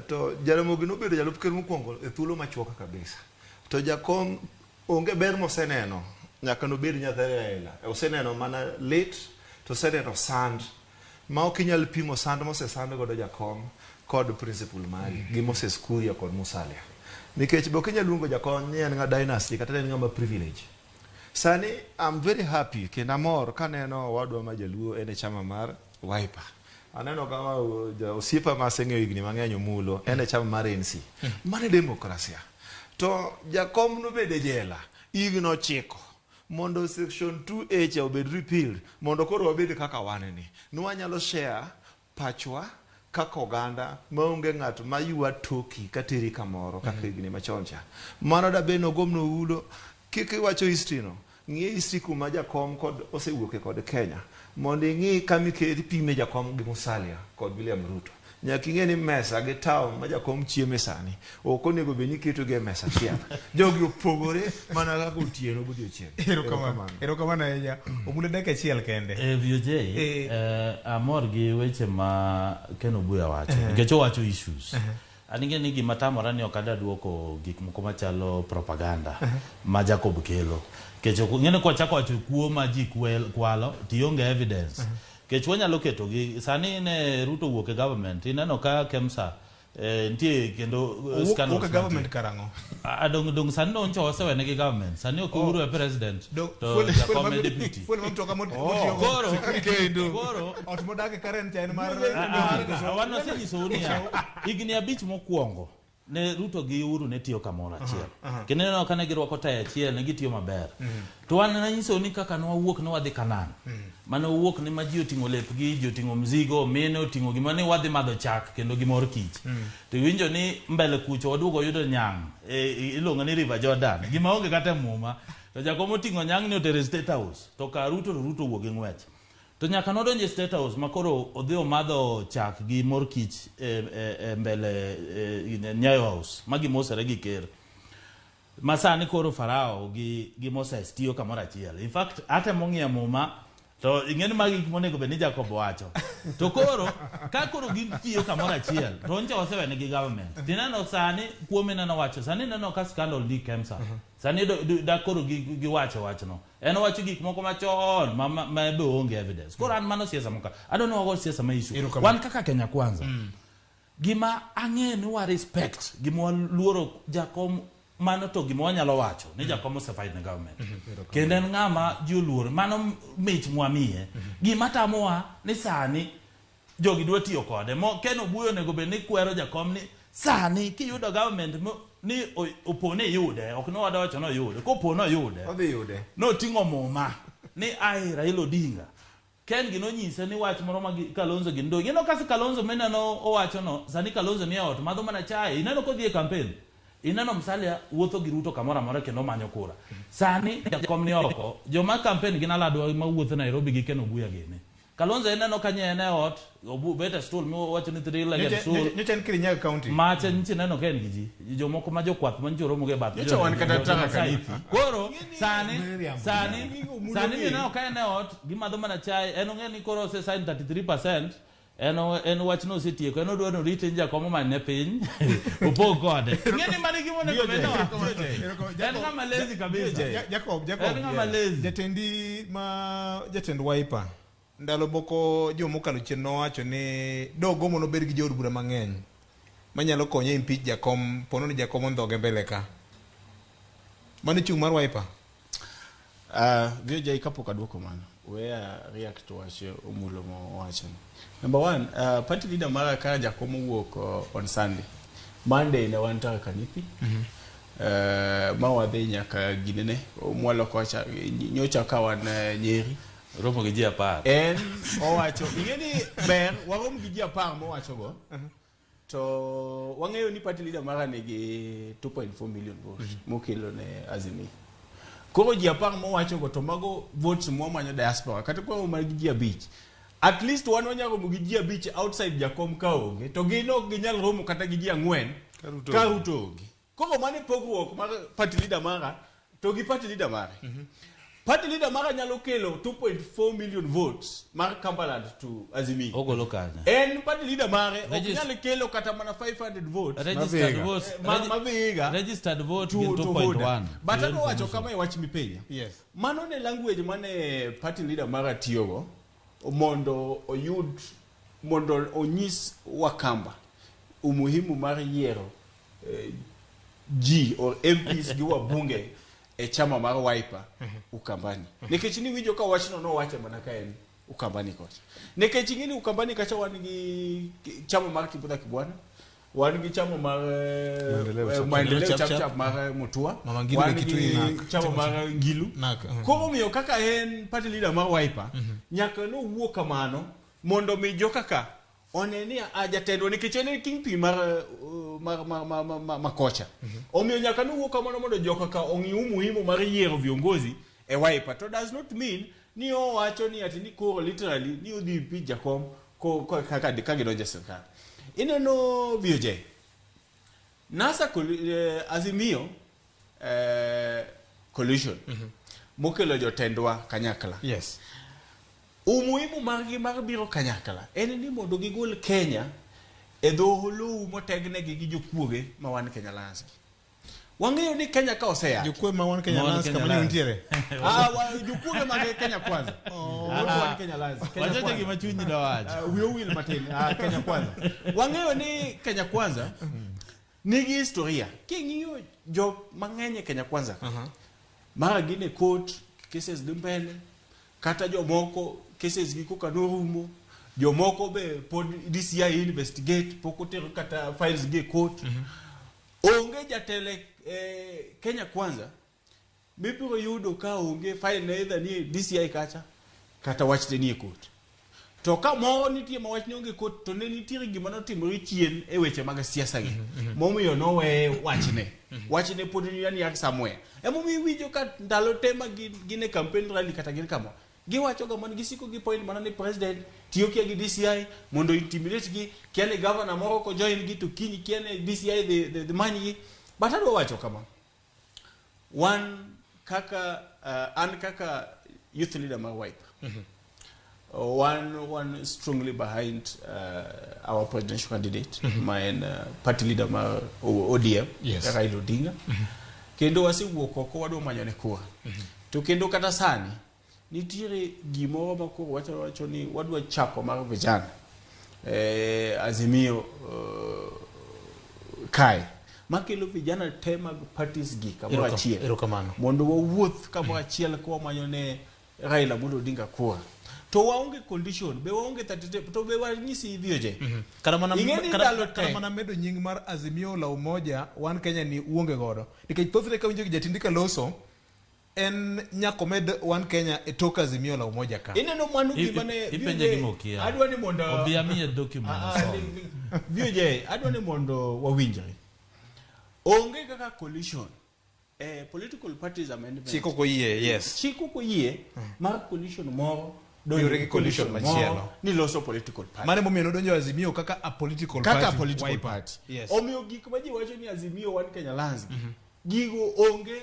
to Jaramogi nobedo jalup ker mokwongo e thuolo machuok kabisa to jakom onge ber moseneno nyaka nobed nyathi Raila oseneno mana lit to oseneno sand ma ok inyal pimo sand mosesand godo jakom kod principal mari gi Moses Kuria kod Musalia nikech be ok inyal luongo jakom ni en ng'a dynasty kata en ng'ama privilege sani I'm very happy kendo amor kaneno wadwa ma jaluo en e chama mar Wiper aneno kama osiepa ma aseng'eyo higni mang'eny Omulo en e chama mar ANC mane demokrasia to jakom nobede jela higni 9 mondo section 2H obed repealed mondo koro wabed kaka waneni nwanyalo share pachwa kaka oganda maonge ng'ato mayua toki kateri kamoro kaka higni machoncha mano da beno gomno ulo kiki wacho history no ng'e history kuma jakom kod osewuoke kod Kenya mondo ng'i kama iketi pime jakom gi Musalia kod William Ruto nyaka ing'e ni mesa gi town ma jakom chieme sani ok onego bed ni keto gi mesa chiel jogi opogore mana kaka otieno godiochieng erokamano ahinya Omulo dakika achiel kende VJ amor gi weche ma Ken Obuya wacho nikech owacho issues anige ni gima tamora ni ok adwa duoko gik moko machalo propaganda ma Jacob kelo Kecho ngene kwa chako wacho kuo ma ji kwalo tionge evidence. Kecho wanyalo keto gi sani ne Ruto wuok e government ineno ka KEMSA ntie kendo scandal ka government karango dong sani no ncho osewene gi government sani ok uru e president to Jakom deputy full mtu kama koro otmodake karen chain mar wano senyiso unia igni abich mokwongo ne Ruto gi uru ne tiyo kamoro achiel kineno kane girwako taya achiel ne gitiyo maber to wan nanyiso ni kaka no wuok no wadhi Kanan mane wuok ni maji oting'o lepgi ji oting'o mzigo mine oting'o gima ne wadhi madho chak kendo gimor kich to winjo ni mbele kucho waduogo yudo nyang iluongo ni River Jordan gima onge kata muma to Jakom oting'o nyang ni otere State House to ka Ruto wuok e ng'wech to nyaka nodonje State House makoro odhi omadho chak gi mor kich mbele Nyayo House magi mosere gi ker masani koro Farao gi Moses tiyo kamoro achiel in fact ate mong'ia muma to ing'eni magi monego bed ni Jacob wacho to koro ka koro gitiyo kamoro achiel to nche osewene gi government tineno sani kuome neno wacho sani neno ka scandal di KEMSA sani da koro giwacho wachno en wacho gik moko machon ma be onge evidence koro an mano siasa moka I don't know what siasa ma issue wan kaka Kenya Kwanza gima ang'e ni wa respect gima luoro Jakom mano to gima wanyalo wacho ni Jakom osefight ne government kendo en ng'ama ji oluor mano mich mwamiye gima tamowa ni sani jogi dwa tiyo kode Ken Obuyo nego bed ni kwero Jakom ni sani kiyudo government ni opone yude ok no wadawacho no yude kopone yude odhi yude no ting'o muma ni ai Raila Odinga Ken gino nyise ni wach moro ma Kalonzo gindo gino kasi Kalonzo menano owacho no sani Kalonzo ni ot madho mana chai ineno kodhi e campaign ineno Musalia wuotho gi Ruto kamora mora kendo manyo kura sani Jakom ni oko joma campaign gina ladwa ma wuotho Nairobi gi Ken Obuya gene Kalonzo ineno kanye ene ot obu beta stool mo wacho ni 3 legged stool nyocha Kirinyaga county macha nchi neno Ken giji jomoko ma jokwath manjoro muge bath nyocha wan kata taka kanipi koro sani ineno ka ene ot gimadho mana chai en ong'eni koro ose sign 33% en wach no setieko en odwa no rite Jakom mane piny opog kode ng'eni mani gimone ko beno en ng'ama lazy kabisa Jacob jatend Wiper ndalo boko jomokalo chien nowacho ni dogomo no bed gi jood bura mang'eny manyalo konye impeach Jakom pono ni Jakom ondhoge mbele ka mano chung mar Wiper vio kapok aduoko mano where react wacho omulo mo wacho number 1 party leader mara ka Jakom wuok on Sunday Monday ne wan taka kanipi ma wadhi nyaka ginene mwalo kocha nyocha kawan Nyeri romo gi ji 10 en owacho ingeni ber warom gi ji 10 mo wacho go to wang'eyo ni party leader mara nigi 2.4 million votes mokelo ne Azimio koro ji 10 mo wacho go to mago votes mo manyo diaspora kata kwa magi ji 5 at least wan wanyago gi ji 5 outside Jakom kaonge to gino ginyal romo kata gi ji 4 ka Ruto onge koro mane pogruok mar party leader mara to gi party leader mara party leader mara nyalo kelo 2.4 million votes mar Cumberland to Azimio ogolo kanya en party leader mare nyalo kelo kata mana 500 votes registered vote 2.1 but ano wacho kama iwach mipenya yes mano ne language mane party leader mara tiyogo mondo onyis Wakamba umuhimu mar yiero G or MPs gi wabunge e chama mar Wiper Ukambani nikech ni winjo ka wachno no wacho mana ka en Ukambani kocha nikech ngini Ukambani kacha wan gi chama mar Kibudha Kibwana wan gi chama mar maendeleo chap mar Mutua wan gi chama mar Ngilu koro miyo kaka en party leader mar Wiper nyaka no wuo kamano mondo mi joka ka oneni ajatendo nikech en kingpin mar kocha omiyo nyaka no wuo kamano mondo joka ka ongi umuhimu mar yiero viongozi e Wiper to does not mean ni owacho ni ati ni koro literally ni odhi pi Jakom kaka gidonje sirkal ineno VJ NASA Azimio collision mokelo jotendwa kanyakla yes umuhimu mar biro kanyakla en ni mondo gigol Kenya e dho holo motegne gi jokuoge ma wan Kenya Lands Wang'eyo ni Kenya ka oseya. Jukwe ma wan Kenya Lance kama ni untiere. Jukwe ma Kenya Kwanza. Wan Kenya Lance. Wachache gima chunyi da wacho. Wiyo wil matin. Kenya Kwanza. Wang'eyo ni Kenya Kwanza nigi historia. King'iyo jo mang'eny Kenya Kwanza. Mara gine court cases dhi mbele. Kata jo moko cases giko ka norumo. Jo moko be pod DCI investigate pok otero kata files gi court. Onge jatele Kenya Kwanza mibiro yudo ka onge file na either ni DCI kacha kata wachne ni court. To ka moro nitie ma wachne onge court to ne nitie gima notimore chien e weche mag siasa gi. Momiyo no we wachne. Wachne pod ni yani somewhere. Emomiyo wijo ka ndalo tema gine campaign rally kata gin kamo. Giwacho ga man gisiko gi point mana ni president tiyo kia gi DCI mondo intimidate gi kiane governor moro ko join gi to kini kiane DCI the money gi. But I don't watch kama. One kaka and kaka youth leader my wife. One strongly behind our presidential candidate, my party leader my ODM, Raila Odinga. Kendo wasi wuoko ko wado manyane kwa. To kendo kata sani nitire gimoro makoro wacho ni wadwa chako mar vijana. Azimio kai makelo vijana tema parties gi kamora achiel mondo wawuoth kamora achiel kwa manyone Raila Odinga kwa to waonge condition be waonge 30 to be wanyisi hivyo je kara mana medo nying mar Azimio la Umoja wan Kenya ni uonge godo nikech thothre ka winjo gi jatindika loso en nyako med wan Kenya etoka Azimio la Umoja ka ineno manu gimane ipenje gimokia adwa ni mondo obiamie document vio je adwa ni mondo wawinjre onge kaka coalition political parties amendment chiko ko yie yes chiko ko yie mar coalition moro yore coalition machielo ni loso political party mane momiyo donjo Azimio kaka a political party yes omiyo gik ma ji wacho ni Azimio wan Kenya Lance gigo onge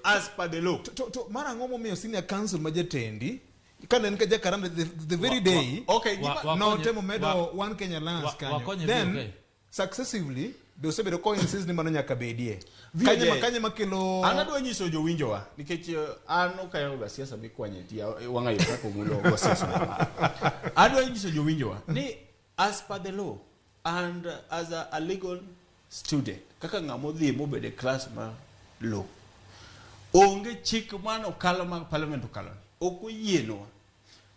as per the law to mara ngomo miyo senior council majetendi kana nika jakaranda the very day no temo medo one Kenya Lance kanyo then successively be osebedo ko insist ni mano nyaka bedie kanye makelo anadwa nyiso jo winjowa nikech an okayo ga siasa bikwanye ti wanga yo ko mulo go siasa adwa nyiso jo winjowa ni as per the law and as a legal student kaka ngamo dhi mobede class ma law onge chik mano kala mag parliament okalo okoyienwa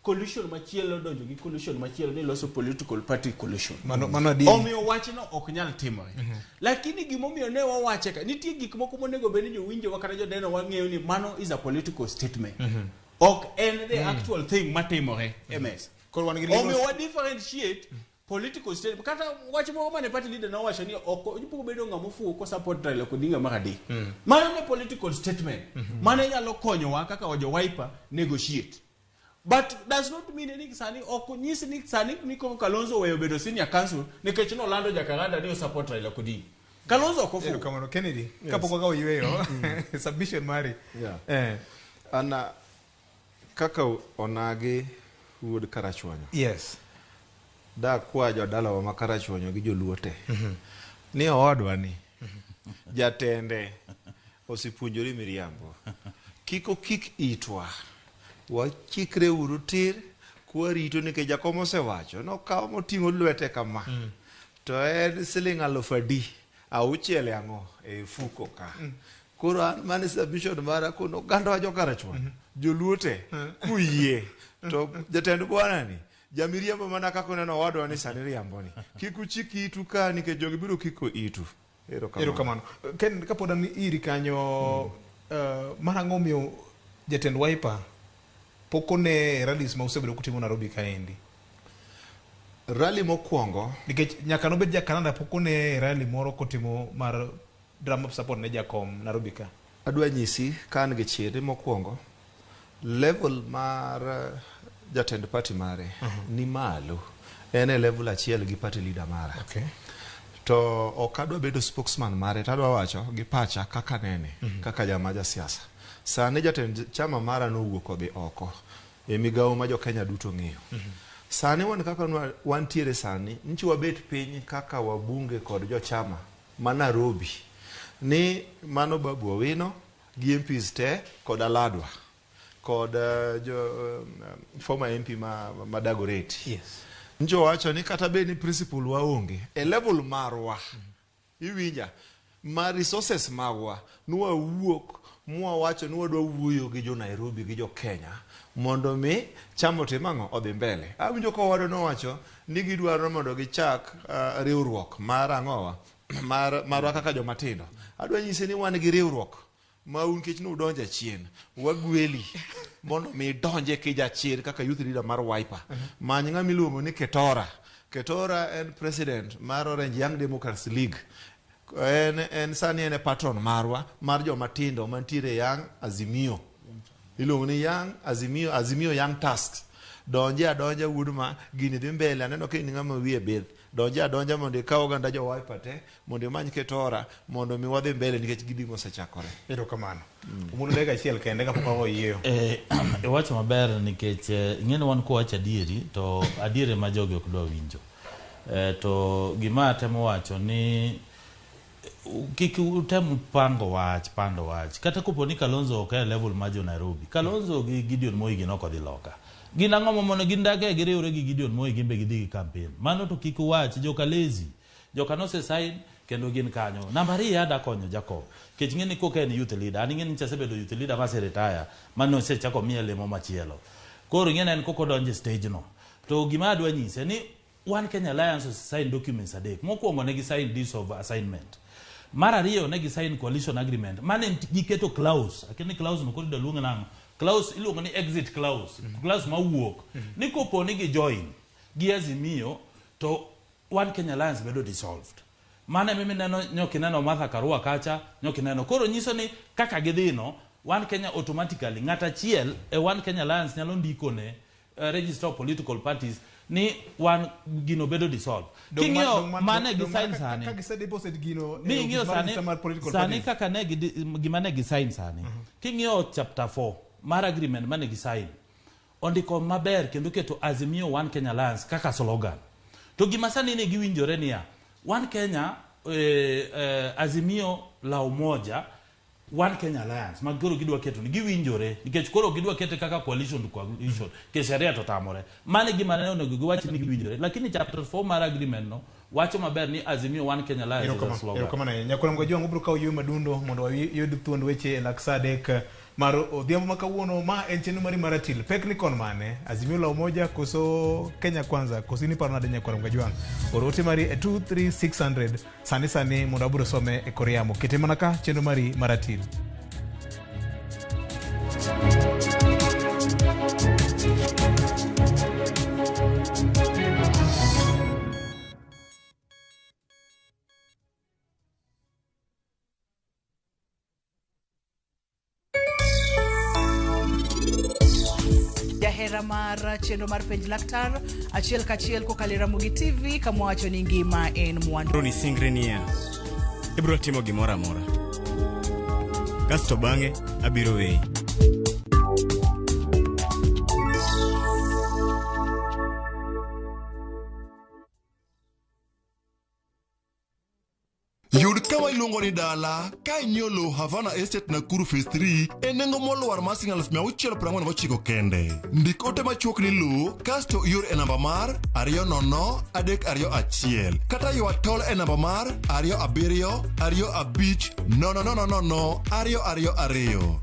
coalition machielo donjo gi coalition machielo ni loso political party coalition mano di omiyo wachno ok nyal timore lakini gimomiyo ne wawache ka nitie gik moko monego bed ni jo winjo wakata jo deno wang'eyo ni mano is a political statement ok en the actual thing matimore ms omiyo wa differentiate political statement kata wach moro mane party leader no wacho ni ok ipo bedo ng'amo fuo ko support Raila Odinga maradi mano ne political statement mane nyalo konyowa kaka wajo wiper negotiate. But does not mean any sani oko nyisi ni sani niko Kalonzo weyo bedo senior council nikech no lando jakaranda ni support Raila Odinga. Kalonzo kofu kama Kennedy kapoko ga oyiweyo submission mari ana kaka onage wuod Karachwanyo yes da kwa jodala wa Makarachwanyo gi joluote ni owadwa ni jatende osipuonjori miriambo kik itwa wachikre uru tir kwa rito nikech jakom osewacho no kawo moting'o lwete kama to en siling 10,000 auchiel ang'o e fuko ka koro an mane submission mara kono oganda wa jo Karachwanyo joluote kuyie to jatend bwana ni jamiriambo mana kako neno owadwa ni sani riambo ni kik uchiki itu ka nikech jogi biro kiko itu erokamano ken kapoda ni iri kanyo mara ng'omiyo jatend Wiper pokone rallies ma usebedo kutimo Nairobi kaendi rally mokwongo nikech nyaka no bed jakanada pokone rally moro kotimo mar drama support ne jakom Nairobi ka adwa nyisi kan gi chiri mokwongo level mar jatend party mare ni malo ene level achiel gi party leader mara to okadwa bedo spokesman mare tadwa wacho gi pacha kaka nene kaka jamaja siasa sane jatend chama mara no wuok odhi oko e migawo ma jo Kenya duto ng'eyo sane wan kaka wantiere sani nchi wabet piny kaka wabunge kod jo chama ma Nairobi ni mano Babu Owino gi MPs te kod Aladwa kod former MP ma Dagoretti. Yes. Njo wacho ni kata be ni principal waonge e level marwa. Iwinja ma resources magwa nuwa wuok muwa wacho nuwa dwa wuoyo gi jo Nairobi gi jo Kenya mondo mi chamo timango odhi mbele. Awinjo ko wado no wacho ni gidwaro mondo gichak riwruok mar angowa marwa kaka jo matindo. Adwa nyise ni wan gi riwruok ma un kech no donja chien wagweli mondo mi donje kija chien kaka youth leader mar Wiper. Manyinga miluongo ni Ketora en president mar Orange Young Democrats League. En sani en patron marwa mar jo matindo mantiere Young Azimio. Iluongo ni Young Azimio Young Tasks. Donja wudma gini dhi mbele aneno ke ni ngama wiye beth. Donja mondo ikaw oganda jo Wiper te mondo many Ketora mondo mi wadhi mbele nikech gidimo osechakore. Ero kamano. Umuno dega achiel kende kapok oyieyo. Wacho maber nikech ng'eni wan ko wacho adieri to adieri ma jogi ok dwa winjo. To gima temo wacho ni kiki utem pando wach kata kopo ni Kalonzo ok e level ma jo Nairobi. Kalonzo gi Gideon Moi gi noko dhi loka. Gin ang'o mondo gindage giriwre gi Gideon Moi gimbe gidhi gi campaign. Mano to kik wach joka lazy. Joka no se sign kendo gin kanyo. Namba 2 ada konyo Jacob. Kech ng'eni ko ken youth leader. Ani ng'eni chasebedo youth leader ma se retire. Mano se chako miye lemo machielo. Koro ng'eni en koko donje stage no. To gima adwa nyise ni One Kenya Alliance sign documents adek. Mokwongo ne gi sign deeds of assignment. Mara riyo ne gi sign coalition agreement. Mane giketo clause. Akini clause no korido luongo nango. Clause iluongo ni exit clause. Clause ma wuok. Ni kopo ni gi join gi Azimio to One Kenya Alliance bedo dissolved. Mane mimi nyoki neno Martha Karua kacha, nyoki neno. Koro nyiso ni kaka gidhino One Kenya automatically ngata chiel e One Kenya Alliance nyalo ndikone register of political parties ni wan gino bedo dissolve. Kingyo mane gi sign sani. Kaka gise deposit gino Mingyo sani kaka ne gimane gi sign sani. Kingyo chapter 4 mar agreement mane gi sign. Ondiko maber kendo keto Azimio One Kenya Alliance kaka slogan. To gima sani ne giwinjore niya One Kenya Azimio la umoja One Kenya Alliance magoro gidwa keto ni giwinjore nikech koro gidwa kete kaka coalition ke sheria to tamore mane gima ne onego giwachi ni giwinjore lakini chapter 4 mar agreement no wacho maber ni Azimio One Kenya Alliance is a slogan. Kama na nyakora mgo jwangu bro ka uyu madundo mondo yud thuond weche laksadek mar odhiambo makawuono ma en chenro mari maratil pek ni kon mane Azimio la umoja koso Kenya kwanza kosini paro nade nyakora mgo jwangu orote mari 23600 sani mondo aburo some e Koreamo kete manaka chenro mari maratil. Mar chenro mar penj laktar achiel kachiel kokalo Ramogi TV kama wacho ni ngima en mwandu ni singrenia ibro timo gimora amora kasto bange abiro weyi. Yud kawa iluongo ni dala ka inyiewo lowo Havana Estate Nakuru Phase 3 e nengo moluar mar Sh649 kende. Ndik ote machuok ni lowo kasto ior e namba mar 200-321 kata ywa tol e namba mar 27-25-000-222.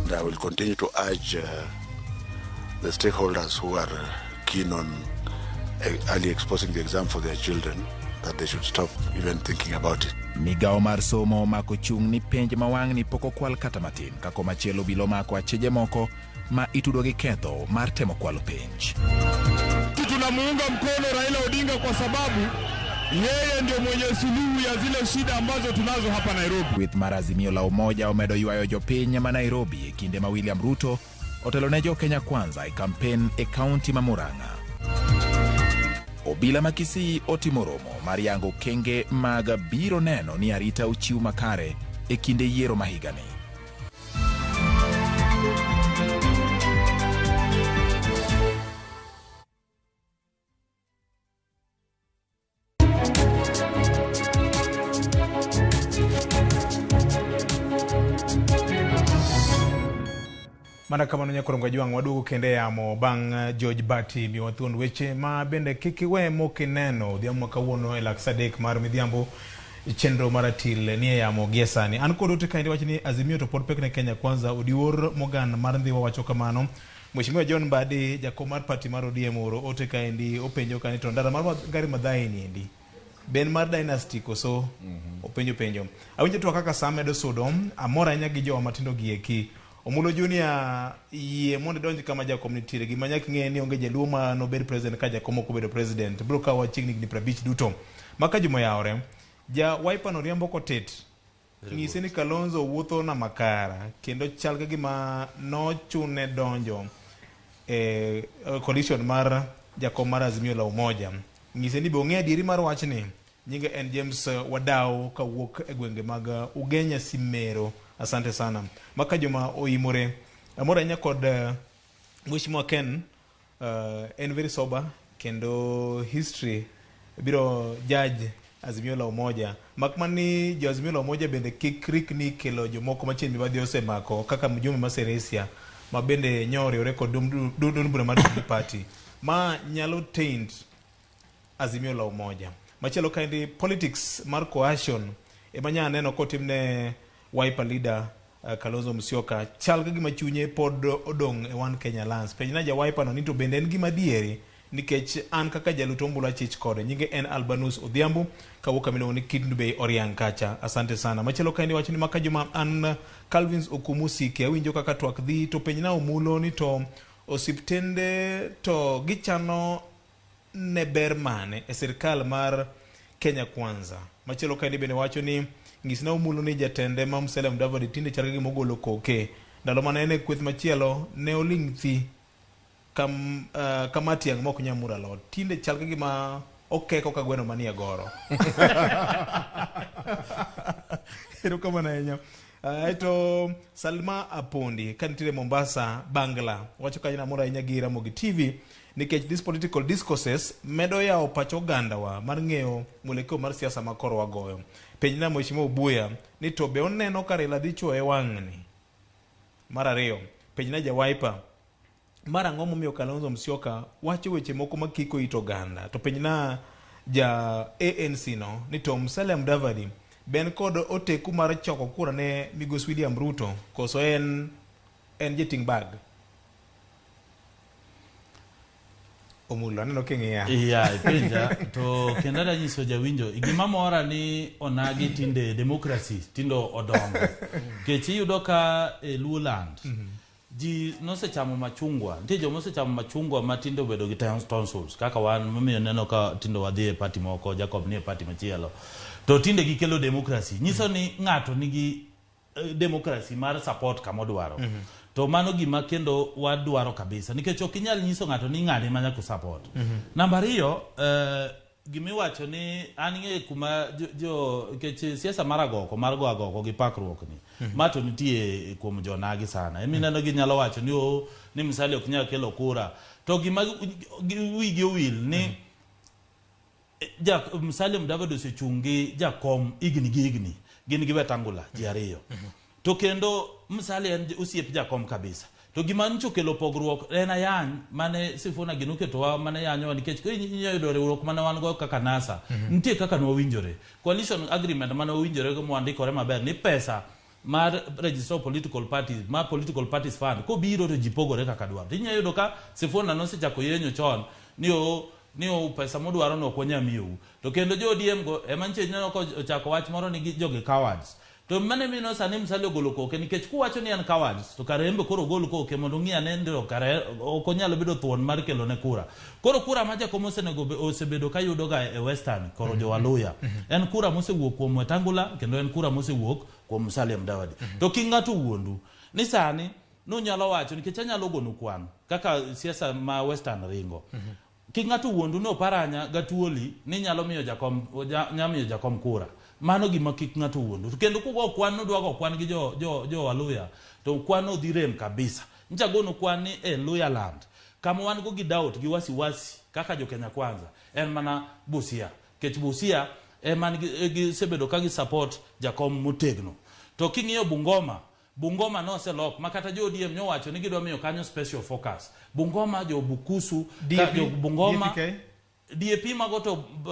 And I will continue to urge the stakeholders who are keen on early exposing the exam for their children that they should stop even thinking about it. Migao mar somo mako chung ni penj mawang' ni poko kwal kata matin kako machielo bilo mako acheje moko ma itudo gi ketho mar temo kwalo penj. Tunamuunga mkono Raila Odinga kwa sababu yeye ndio mwenye suluhu ya zile shida ambazo tunazo hapa Nairobi. With mar Azimio la umoja omedo ywayo jopiny ma Nairobi e kinde ma William Ruto otelo ne jo Kenya kwanza e campaign e county ma Murang'a. Obila makisi otimo romo mar yango kenge mag biro neno ni arita uchiu makare e kinde yiero mahigani. Mana kamano nyakoro ngwajwang wadugo kende yamo bang George Bati mi wathund weche ma bende kikiwe mokineno dhiambo kawuono lak sadek mar midhiambo chenro maratil ni yamo giesani. An kod ote kaindi wachni Azimio to pod pek ne Kenya Kwanza odiwor mogan mar ndhiwa wacho kamano. Mheshimiwa John Badi jakom mar party mar ODM oro ote kaindi openjo kanito ndara mar gari madhai ni endi. Ben mar dynasty koso openjo. Awinjo to kaka samedo Sodom amora nya gi jowa matindo gieki. Omulo Junior ye monde donji kama jakom nitire gi manyak ng'e ni onge jaluo ma no bed president ka jakom ok bedo president. Bro ka wachigni ni 50 duto. Maka jumo yaore. Ja Wiper no riambo kotet. Ng'ise ni Kalonzo wuotho na makara kendo chal ka gima no chune donjo coalition mar jakom mar Azimio la Umoja. Ng'ise ni be ong'e adieri mar wachni. Nyinge en James Wadau ka wuok e gwenge mag Ugenya Simero. Asante sana. Maka juma oimore. Amora nya kod Mheshimiwa Ken en very sober kendo history biro judge Azimio la Umoja. Makmani jo Azimio la Umoja bende kikrik ni kelo jomoko machien mibadhi osemako kaka mjumbe ma Seresia ma bende nyori ore kod dun bura mar party ma nyalo taint Azimio la Umoja. Machielo kaindi politics mar coercion emanya neno kotimne Wiper leader Kalonzo Musyoka chal ka gima chunye pod odong e One Kenya Lands. Penyna ja Wiper no nito bende en gima dieri nikech an kaka jalutombula chich kode nyinge en Albanus Odhiambo kawuoka mino ni Kidndu Bay Oriang kacha. Asante sana. Machielo kaindi wachni maka juma an Calvins Okumusi ke awinjo kaka twak dhi to penyna omulo ni to osiptende to gichano ne bermane e sirkal mar Kenya Kwanza. Machielo kaindi bende wacho ni ngisna omulo ni jatende ma Musalia Mudavadi tinde chargi mogolo koke. Ndalo mana ene kweth machielo ne oling thi kamati yang mok nyamura lot. Tinde chargi gima okeko ka gweno mania goro. Hero kama na enya. Ito Salma Apondi kanitire Mombasa Bangla. Wacho kanyina mora enya gira mogi TV. Nikech these political discourses medo ya opacho gandawa mar ng'eyo mulekeo mar siasa makoro wagoyo. Penyna Mheshimiwa Obuya ni to be oneno karela dicho e wang'ni. Mar ariyo, penyna ja Wiper mar ang'o momiyo Kalonzo Musyoka wacho weche moko makiko ito ganda. To penyna ja ANC no ni to Musalia Mudavadi ben kod oteku mar choko kura ne Migosi William Ruto koso en jetting bag. Omulo aneno king'ia. Yeah, pinja to kendara nyiso jawinjo igima mora ni onagi tinde democracy tindo odongo. Kechi yudo ka Luoland. Ji no se chamo machungwa. Nitie jomo se chamo machungwa matindo bedo gi tonsils kaka wan mamiyo neno ka tindo wadhi e party moko Jacob ni e party machielo. To tinde gikelo democracy. Nyiso ni ng'ato nigi democracy mar support kama odwaro. To mano gima kendo wadwaro kabisa nikech ok inyal nyiso ng'ato ni ng'ane manya ku support. Namba 2 gimiwacho ni an ng'e kuma jo kech siasa marago agoko gi pakruok ni mato nitie kuom jonagi sana. Emineno ginyalo wacho ni Musalia ok nyal kelo kura to gima wigi owil ni Musalia Mudavadi osechungi jakom igni gin gi Wetangula ji ariyo. To kendo Musalia en osiep jakom kabisa. To gima ncho kelo pogruok en ayany mane Sifuna Ginuke to wa mane yanyo nikech ko inyodo riwruok mane wan go kaka NASA. Nitie kaka no winjore. Coalition agreement mane winjore go mwandikore maber ni pesa mar register political parties ma political parties fund ko biro to jipogore kaka dwaro. Inyodo ka Sifuna no se chako yenyo chon ni o pesa modwaro no konya miyo. To kendo jo ODM go emanche nyano ko chako wach moro ni joge cowards. To mane mino sani Musalia golo koke nikech kuwacho ni an cowards to karembe koro golo koke mondo ng'ia ne ndiro kare okonyalo bedo thuon mar kelo ne kura. Koro kura ma jakom osebedo ka yudo ga e Western koro jo Waluya. En kura mosewuok kuom Wetangula kendo en kura mosewuok kuom Musalia Mudavadi. To king'ato wuondu ni sani no nyalo wacho nikech anyalo gonu kwan kaka siasa ma Western ringo. King'ato wuondu no paranya gatuoli ni nyalo miyo jakom kura. Mano gima kik ng'ato wuondu. Kendo kugo kwan no dwago kwan gi jo Waluya to kwan no dhirem kabisa. Ncha gono kwan ni Luya land. Kama wan go gi doubt gi wasiwasi kaka jo Kenya Kwanza en mana Busia. Kech Busia man gi sebedo ka gi support jakom motegno. To king'iyo Bungoma Bungoma no se lok makata jo ODM nyo wacho ni gidwa miyo kanyo special focus. Bungoma jo Bukusu jo Bungoma DAP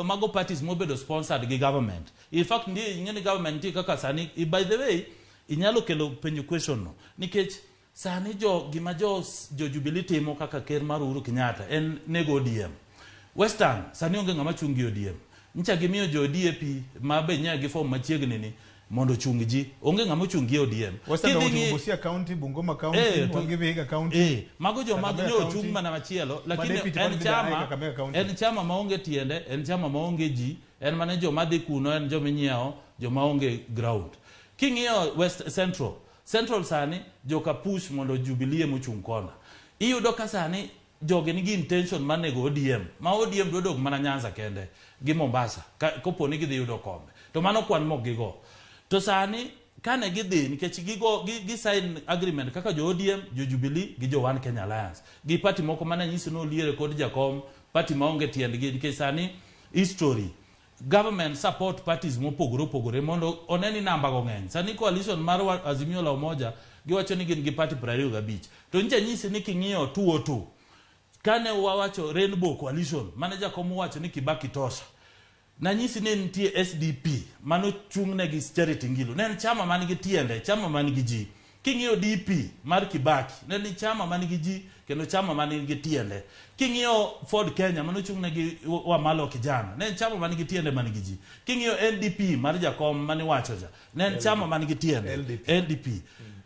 mago parties mobedo sponsored gi government. In fact ndi ngeni government ti kaka sani by the way inyalo kelo penyo question no nikech sani jo gima jo Jubilee timo kaka ker mar Uhuru Kenyatta en nego ODM. Western sani onge ngama chungi ODM. Ncha gimiyo jo DAP mabe nya gi form machiegni ni mondo chungi ji onge ngama chungi ODM. Western Busia County, Bungoma County, Vihiga County. Mago jo mag nyo chung mana machielo lakini en chama maonge tiende, en chama maonge ji, en mane jo madhi kuno, en jo minyao, jo maonge ground. King'iyo West Central sani jo ka push mondo Jubilee mochung kona. Iyudo ka sani joge nigi intention manego ODM. Ma ODM dodog mana Nyanza kende gi Mombasa. Kopo ni gidhi yudo kombe. To mano kwan mok gigo. To sani kane gidhi nikech gi sign agreement kaka jo ODM, jo Jubilee gi jo One Kenya Alliance. Gi party moko mana nyisi no liere kod jakom, party maonge tiendgi nikech sani history government support parties mopogore mondo oneni namba go ng'eny. Sani coalition mar Azimio la Umoja giwacho ni gin gi party 25. To nje nyisi ni king'iyo 202. Kane wawacho Rainbow Coalition, manager komu wacho ni Kibaki tosha. Na nyisi ni nitie SDP, mano chungne gi Charity Ngilu. Ne chama manigi tiende, chama manigi ji. King'iyo DP mar Kibaki, ne ni chama manigi ji, kendo chama manigi tiende. King'iyo Ford Kenya, mano chungne gi Wamalo Kijana. Ne chama manigi tiende manigi ji. King'iyo NDP mar Jakom mani wachoja. Ne chama manigi tiende. LDP.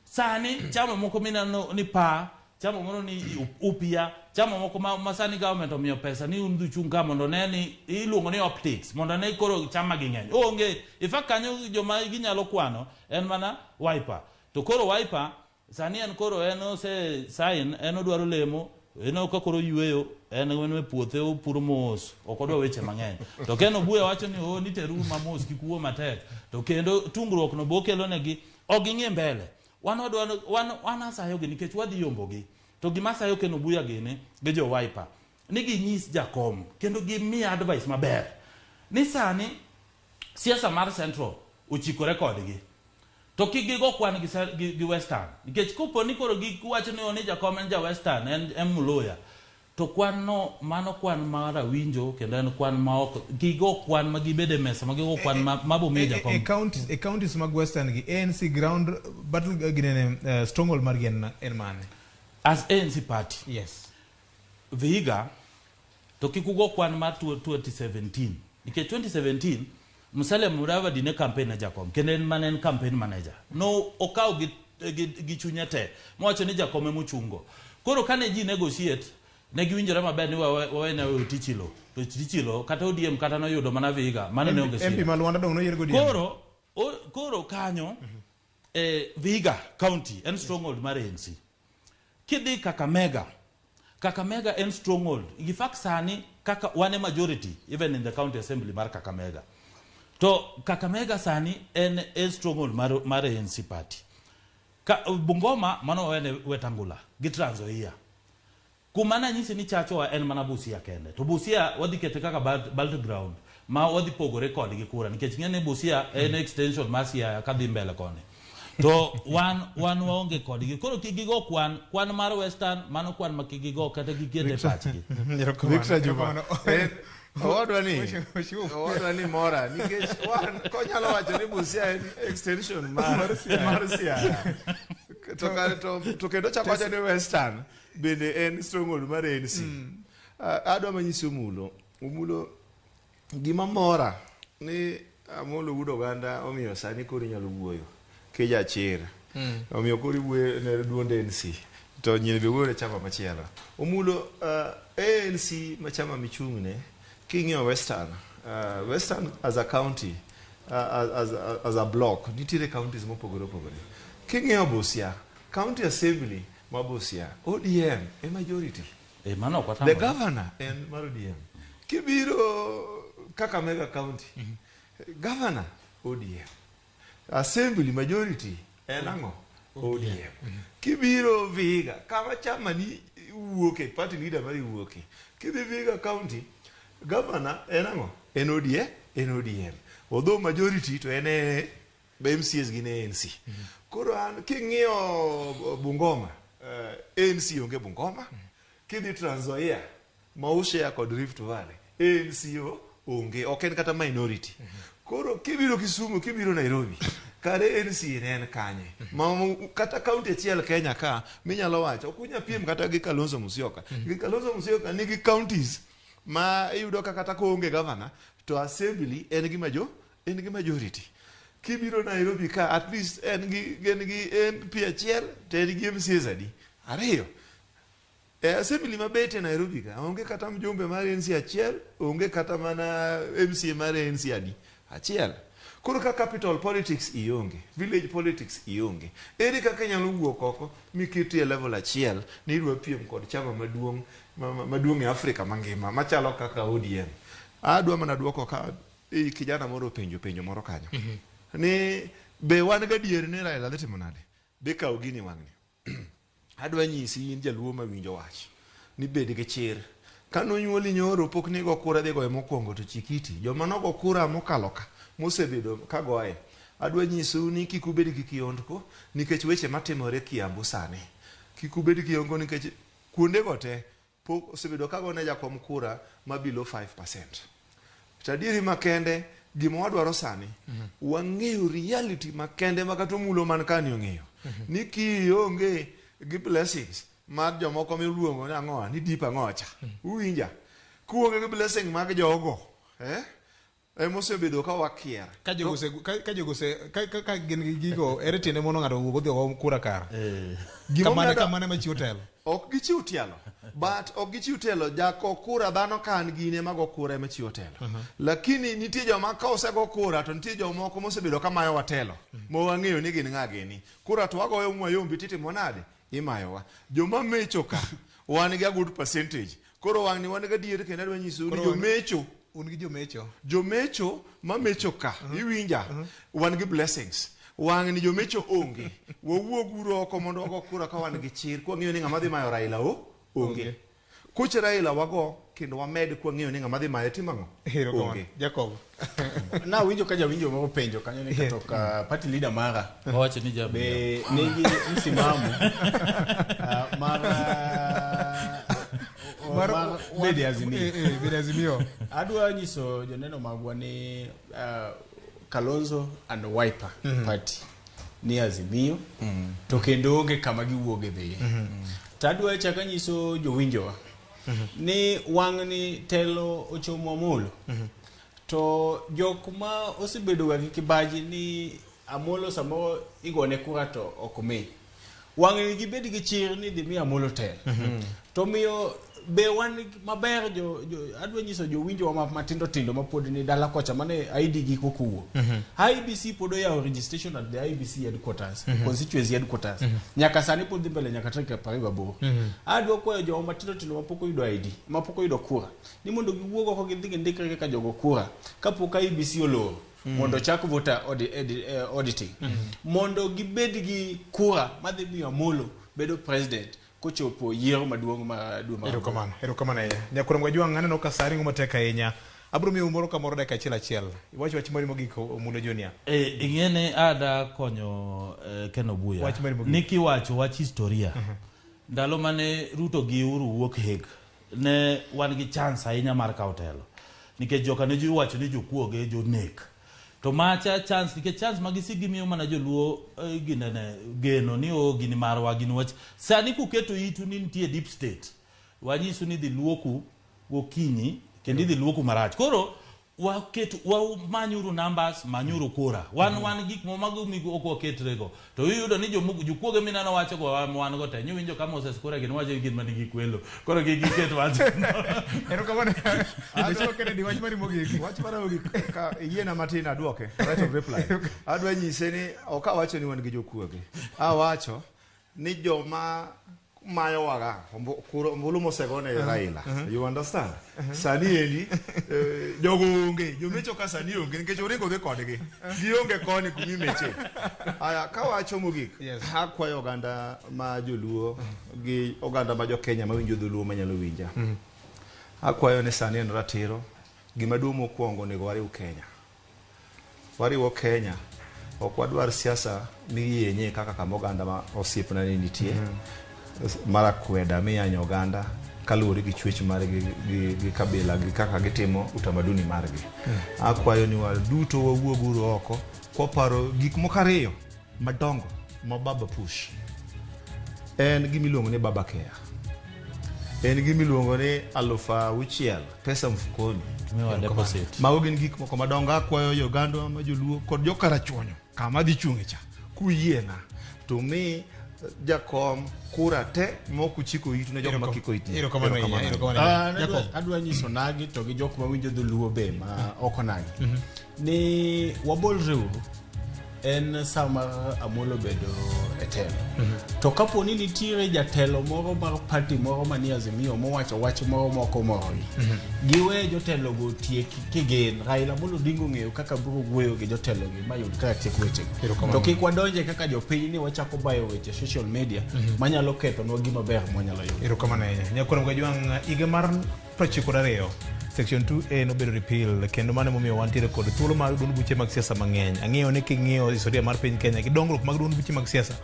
Sani chama moko minano ni pa, chama mono ni upia, chama moko masani government omiyo pesa ni undu chunga mondo neni iluongo ni optics mondo ne koro chama ging'eny. Onge ifa kanyo joma ginyalo kwano en mana Wiper. To koro Wiper sani en koro en se sign en odwaro lemo eno ka koro yueyo en wenwe puothe opuro mos okodwa weche mang'eny. To keno buya wacho ni o niteru mamos kikuo matek. To kendo tungruok no bokelo negi oging'e mbele. Wan asayo gi nikech wadhi yombogi. To gima sayo keno buya gini gi jo Wiper ni ginyis jakom kendo gimi advice maber ni sani siasa mar Central uchikore kodgi. To kigigo kwan gi Western nikech kopo ni koro giwacho ni oni jakom en ja Western en Muluya. To kwan no mano kwan mara winjo kendo en kwan ma ok gigo kwan magibede mesa magigo kwan mabo meja kom counties mag Western gi ANC ground battle gine stronghold margen en mane as ANC party. Yes. Vihiga to kikugo kwan mar 2017 nikech 2017 Musalia Mudavadi ne campaign jakom kendo en manen campaign manager no okaw gi chunyete mowacho ni jakom emuchungo. Koro kane ji negotiate ne giwinjore maber ni wawene utichilo to tichilo kata ODM kata no yudo mana Vihiga mano ne onge MP Malwanda dong no yergo ODM. Koro kanyo Vihiga county en stronghold mar ANC. Kidhi Kakamega en stronghold. In fact sani kaka one majority even in the county assembly mar Kakamega. To Kakamega sani en stronghold mar ANC party. Bungoma mano Wetangula gi Trans Nzoia. Kumana nyisi ni chacho en mana Busia kende. To Busia wadhi kete kaka battleground ma wadhi pogore kod gi kura nikech ngene Busia en extension mar Siaya kadhi mbele kone. To wan waonge kod gi koro kigigo kwan mar Western mano kwan makigigo kata gikete pachgi. Victor Juma. Owadwa ni mora nikech wan konyalo wacho ni Busia en extension mar Siaya. To kendo chakwacho ni Western bende en stronghold mar ANC. Adwa manyisi umulo gima mora ni Amolo Wuod Oganda omiyo sani koro inyalo wuoyo keja chir. Omiyo koro wuoyo ne duond ANC to nyine be wuoyo chama machielo. Umulo ANC machama michung'ne king'iyo Western as a county as a block nitiere counties mopogore. King'iyo Busia county assembly ma Busia ODM a majority. The governor and ODM. Kibiro Kakamega county governor ODM. Assembly majority enango ODM. Kibiro Vihiga kama chama ni wuoke party leader mari wuoke. Kibiro Vihiga county governor enango ODM. Although majority to ene be MCs gin ANC. Koro an king'iyo Bungoma, ANC onge Bungoma. Kidhi Trans Nzoia, Maushea kod Rift Valley, ANC onge, ok en kata minority. Koro kibiro Kisumu, kibiro Nairobi, kare ANC en kanye. Kata kaunti achiel Kenya ka, minyalo wacho, ok unya piem kata gi Kalonzo Musyoka. Kalonzo Musyoka nigi counties ma iyudo kata koonge governor, to assembly en gi majority. Kibiro Nairobi ka, at least en gi MP achiel, to en gi MCs adi. Ariyo. Assembly mabete Nairobi ka, onge kata mjumbe mar ANC achiel, onge kata mana MCA mar ANC adi. Achiel. Koro ka capital politics ionge, village politics ionge. Eri kaka nyalo wuok oko mikiti e level achiel ni idwa piem kod chama maduong' e Afrika mangima machalo kaka ODM. Adwa mana duoko ka kijana moro penjo moro kanyo. Ni be wan gadier ni Raila dhi timo nade? Be kaw gini wang'ni. Adwa nyisi in jaluo mawinjo wach ni bed gi chir. Kano nyuoli nyoro pok ni go kura dhi goye mokwongo to chikiti. Joma nogo kura mokalo ka mosebedo ka goye. Adwa nyisu ni kik ubed gi kiondko nikech weche matimore Kiambu sani. Kik ubed kiongo nikech kuonde go te pok osebedo ka gone jakom kura ma below 5%. Tadieri makende gima wadwaro sani wang'eyo reality makende makato mulo man kani ong'eyo. Ni kionge gi blessings mag jomoko miluongo ni ang'oa ni deep ang'ocha. Uwinja? Kuonge gi blessing mag jogo. Mosebedo ka wakier. Ka gin gigo ere tiende mono ng'ato wuok odhi ogo kura kar. Kamane machiwo telo. Ok gichiw tielo. But ok gichiw telo jako kura dhano kan gine mago kura ema chiwo telo. Lakini nitie joma ka osego kura to nitie jomoko mosebedo kamayo watelo. Mo wang'eyo ni gin ng'a gini. Kura to wagoyo mwayombi titimo nade? Imayowa. Joma mecho ka wan gi a good percentage. Koro wan ga diere kendo adwa nyiso ni jomecho un gi jomecho mamecho ka iwinja wan gi blessings. Wang ni jomecho onge. Wawuog uro oko mondo wago kura ka wan gi chir. Kwa ng'iyo ni ng'ama dhi mayo Raila onge. Kuche Raila wago kendo wamed kwa ng'iyo ni ng'ama dhi mayo timang'o. Onge. Jacob. Na winjo ka jawinjo moro penjo kanyo ni katoka party leader mara. Wacho ni jabu. Be nigi msimamo mara bedi azimio. Adwa nyiso joneno magwa ni Kalonzo and Wiper party ni azimio to kendo onge kama giwuoge dhie. Tadwa chaka nyiso jowinjowa ni wang' ni telo ochomo Amolo. To jok ma osebedo ga gi kibaji ni Amolo samo igone kura to okome. Wang' ni gibed gi chir ni dhi mi Amolo telo. To miyo be wan maber adwa nyiso jowinjowa matindo tindo mapod ni dala kocha mane ID gi kokuwo. IBC pod oyawo registration at the IBC headquarters, constituency headquarters. Nyaka sani pod dhi mbele nyaka tarehe 28. Adwa kwayo joma matindo tindo mapok oyudo ID, mapok oyudo kura, ni mondo giwuogo ko gidhi ndikre kaka jogo kura kapok IBC oloro. Mondo chak voter auditing. Mondo gibed gi kura madhi miyo Amolo bedo president. Kochopo yiero maduong' ma dwe ma. Erokamano ya. Nyakurom gwa ng'ane no kasari ng'uma teka enya. Abro miyo moro ka moro dakika achiel. Iwacho wach mari mogiko Mulo Junior. Ing'ene ada konyo Ken Obuya. Niki wacho wach historia. Ndalo mane Ruto gi Uhuru wuok Hague ne wan gi chance ahinya mar kawo telo. Nikech joka ne ji wacho ni jokuoge jonek. To macha chance nikech chance magisigi miyo mana joluo ginene geno ni gini marwa gini wach sani kuketo itu ni nitie deep state wanyisu ni dhi luoku gokinyi kendo dhi luoku marach. Koro manyuru numbers manyuru kura wan gik momago migo oko ketrego to iyudo ni jokuoge minano wacho go wan go te nyuwinjo kama Moses Kura gin wacho gin manigi kwelo koro giket wacho erokamano acho kene di wach mari mogik ka yiena matin aduoke right of reply. Adwa nyise ni oka wacho ni wan gi jokuoge awacho ni joma mayo waga mbulu mosegone Raila. You understand? Sani endi jogo onge jomecho ka sani onge nikech oringo gi kodgi gionge koni kumi meche. Aya ka wacho mogik akwayo oganda ma joluo gi oganda ma jo Kenya ma winjo dholuo manyalo winja. Akwayo ni sani en ratiro gima dumo mokwongo nego wariw Kenya ok wadwar siasa miyenye kaka kama oganda ma osiepna ni nitie mara kweda miyanyo oganda kaluwore gi chwech margi gi kabila gi kaka gitimo utamaduni margi. Akwayo ni waduto wawuog oko koparo gik moko ariyo madongo ma Baba push. En gimiluongo ni Baba Care. En gimiluongo ni 6,000 pesa mfukoni mago gin gik moko madongo. Akwayo Uganda ma joluo kod jokarachuonyo kama dhi chunge cha kuyiena to mi jakom kura te moko chiko itu ne jok makiko itu. Adwa nyiso nagi to gi jok ma winjo dholuo be ma oko nagi ni wabolreuru en sama Amollo bedo e telo. To kapo ni nitiere jatelo moro mar party moro manie Azimio mowacho wach moro moko moro giwe jotelo go tieki kigen Raila Amollo Odinga ng'eyo kaka biro wuoyo gi jotelo gi mayud kaka tiek weche to kik wadonje kaka jopiny ni wachako bayo weche social media manyalo ketho nwa gima ber mwanyalo yudo. Erokamano ahinya. Nyakwaro Mgajwang' higa mar 92 Section 2A nobedo repeal kendo mane momiyo wantiere kod thuolo mar duond buche mag siasa mang'eny. Ang'eyo ni king'iyo historia mar piny Kenya gi dongruok mag duond buche mag siasa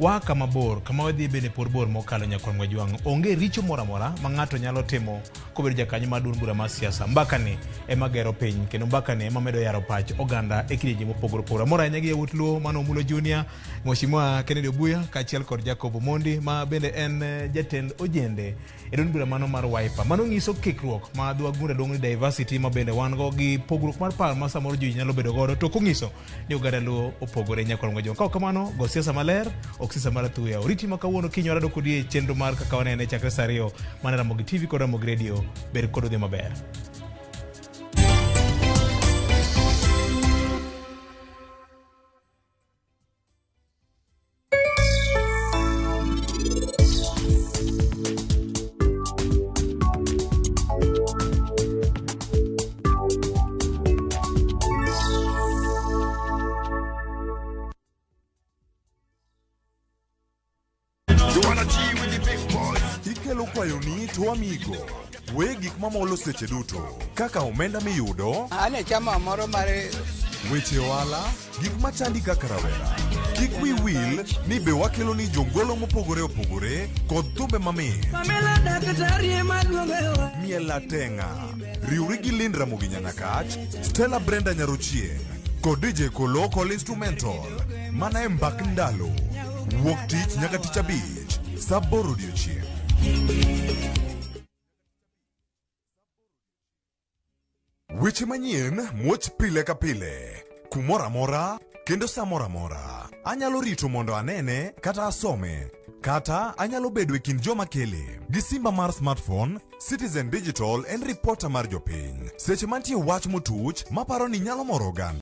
wa kama bor kama wadhi bende por bor mokalo. Nyakwaro Mgajwang', onge richo moro amora ma ng'ato nyalo timo kobedo jakanyo mar duond bura mar siasa. Mbaka ni ema gero piny kendo mbaka ni ema medo yaro pach oganda e kidienje mopogore opogore. Moro ahinya gi yawuot luo mano Mulo Junior, Mheshimiwa Kennedy Obuya kaachiel kod Jacob Omondi ma bende en jatend ojende e duond bura mano mar Wiper. Mano nyiso kikruok ma dwa gunda dong ni diversity ma bende wan go gi pogruok mar paro ma samoro ji nyalo bedo godo to kongiso ni oganda luo opogore. Nyakwaro Mgajwang', ka kamano go siasa maler ok siasa mar thuya. Oriti ma kawuono kinyo rado kodie chenro mar kaka wanene chakre saa 2 mana Ramogi TV kod Ramogi Radio. Ber kod odhi maber. Ikelo kwayo ni to amigo we gik mamolo seche duto kaka omenda miyudo ane chama moro mare weche wala gik machandi kaka rawera. Kik wi wil ni be wakelo ni jongolo mopogore opogore kod thumbe mamit Miela Tenga riwri gi Lynn Ramogi Nyanakach, Stella Brenda Nyarochie kod DJ Kolo kod instrumental mana e mbak ndalo wuok tich nyaka tich abich saa 8 odiechieng'. Weche manyien muoch pile ka pile kumora mora kendo samora mora. Anyalo rito mondo anene kata asome kata anyalo bedo e kind joma kele gi simba mar smartphone. Citizen Digital en reporter mar jopiny seche mantie wach motuch maparo ni nyalo moro oganda.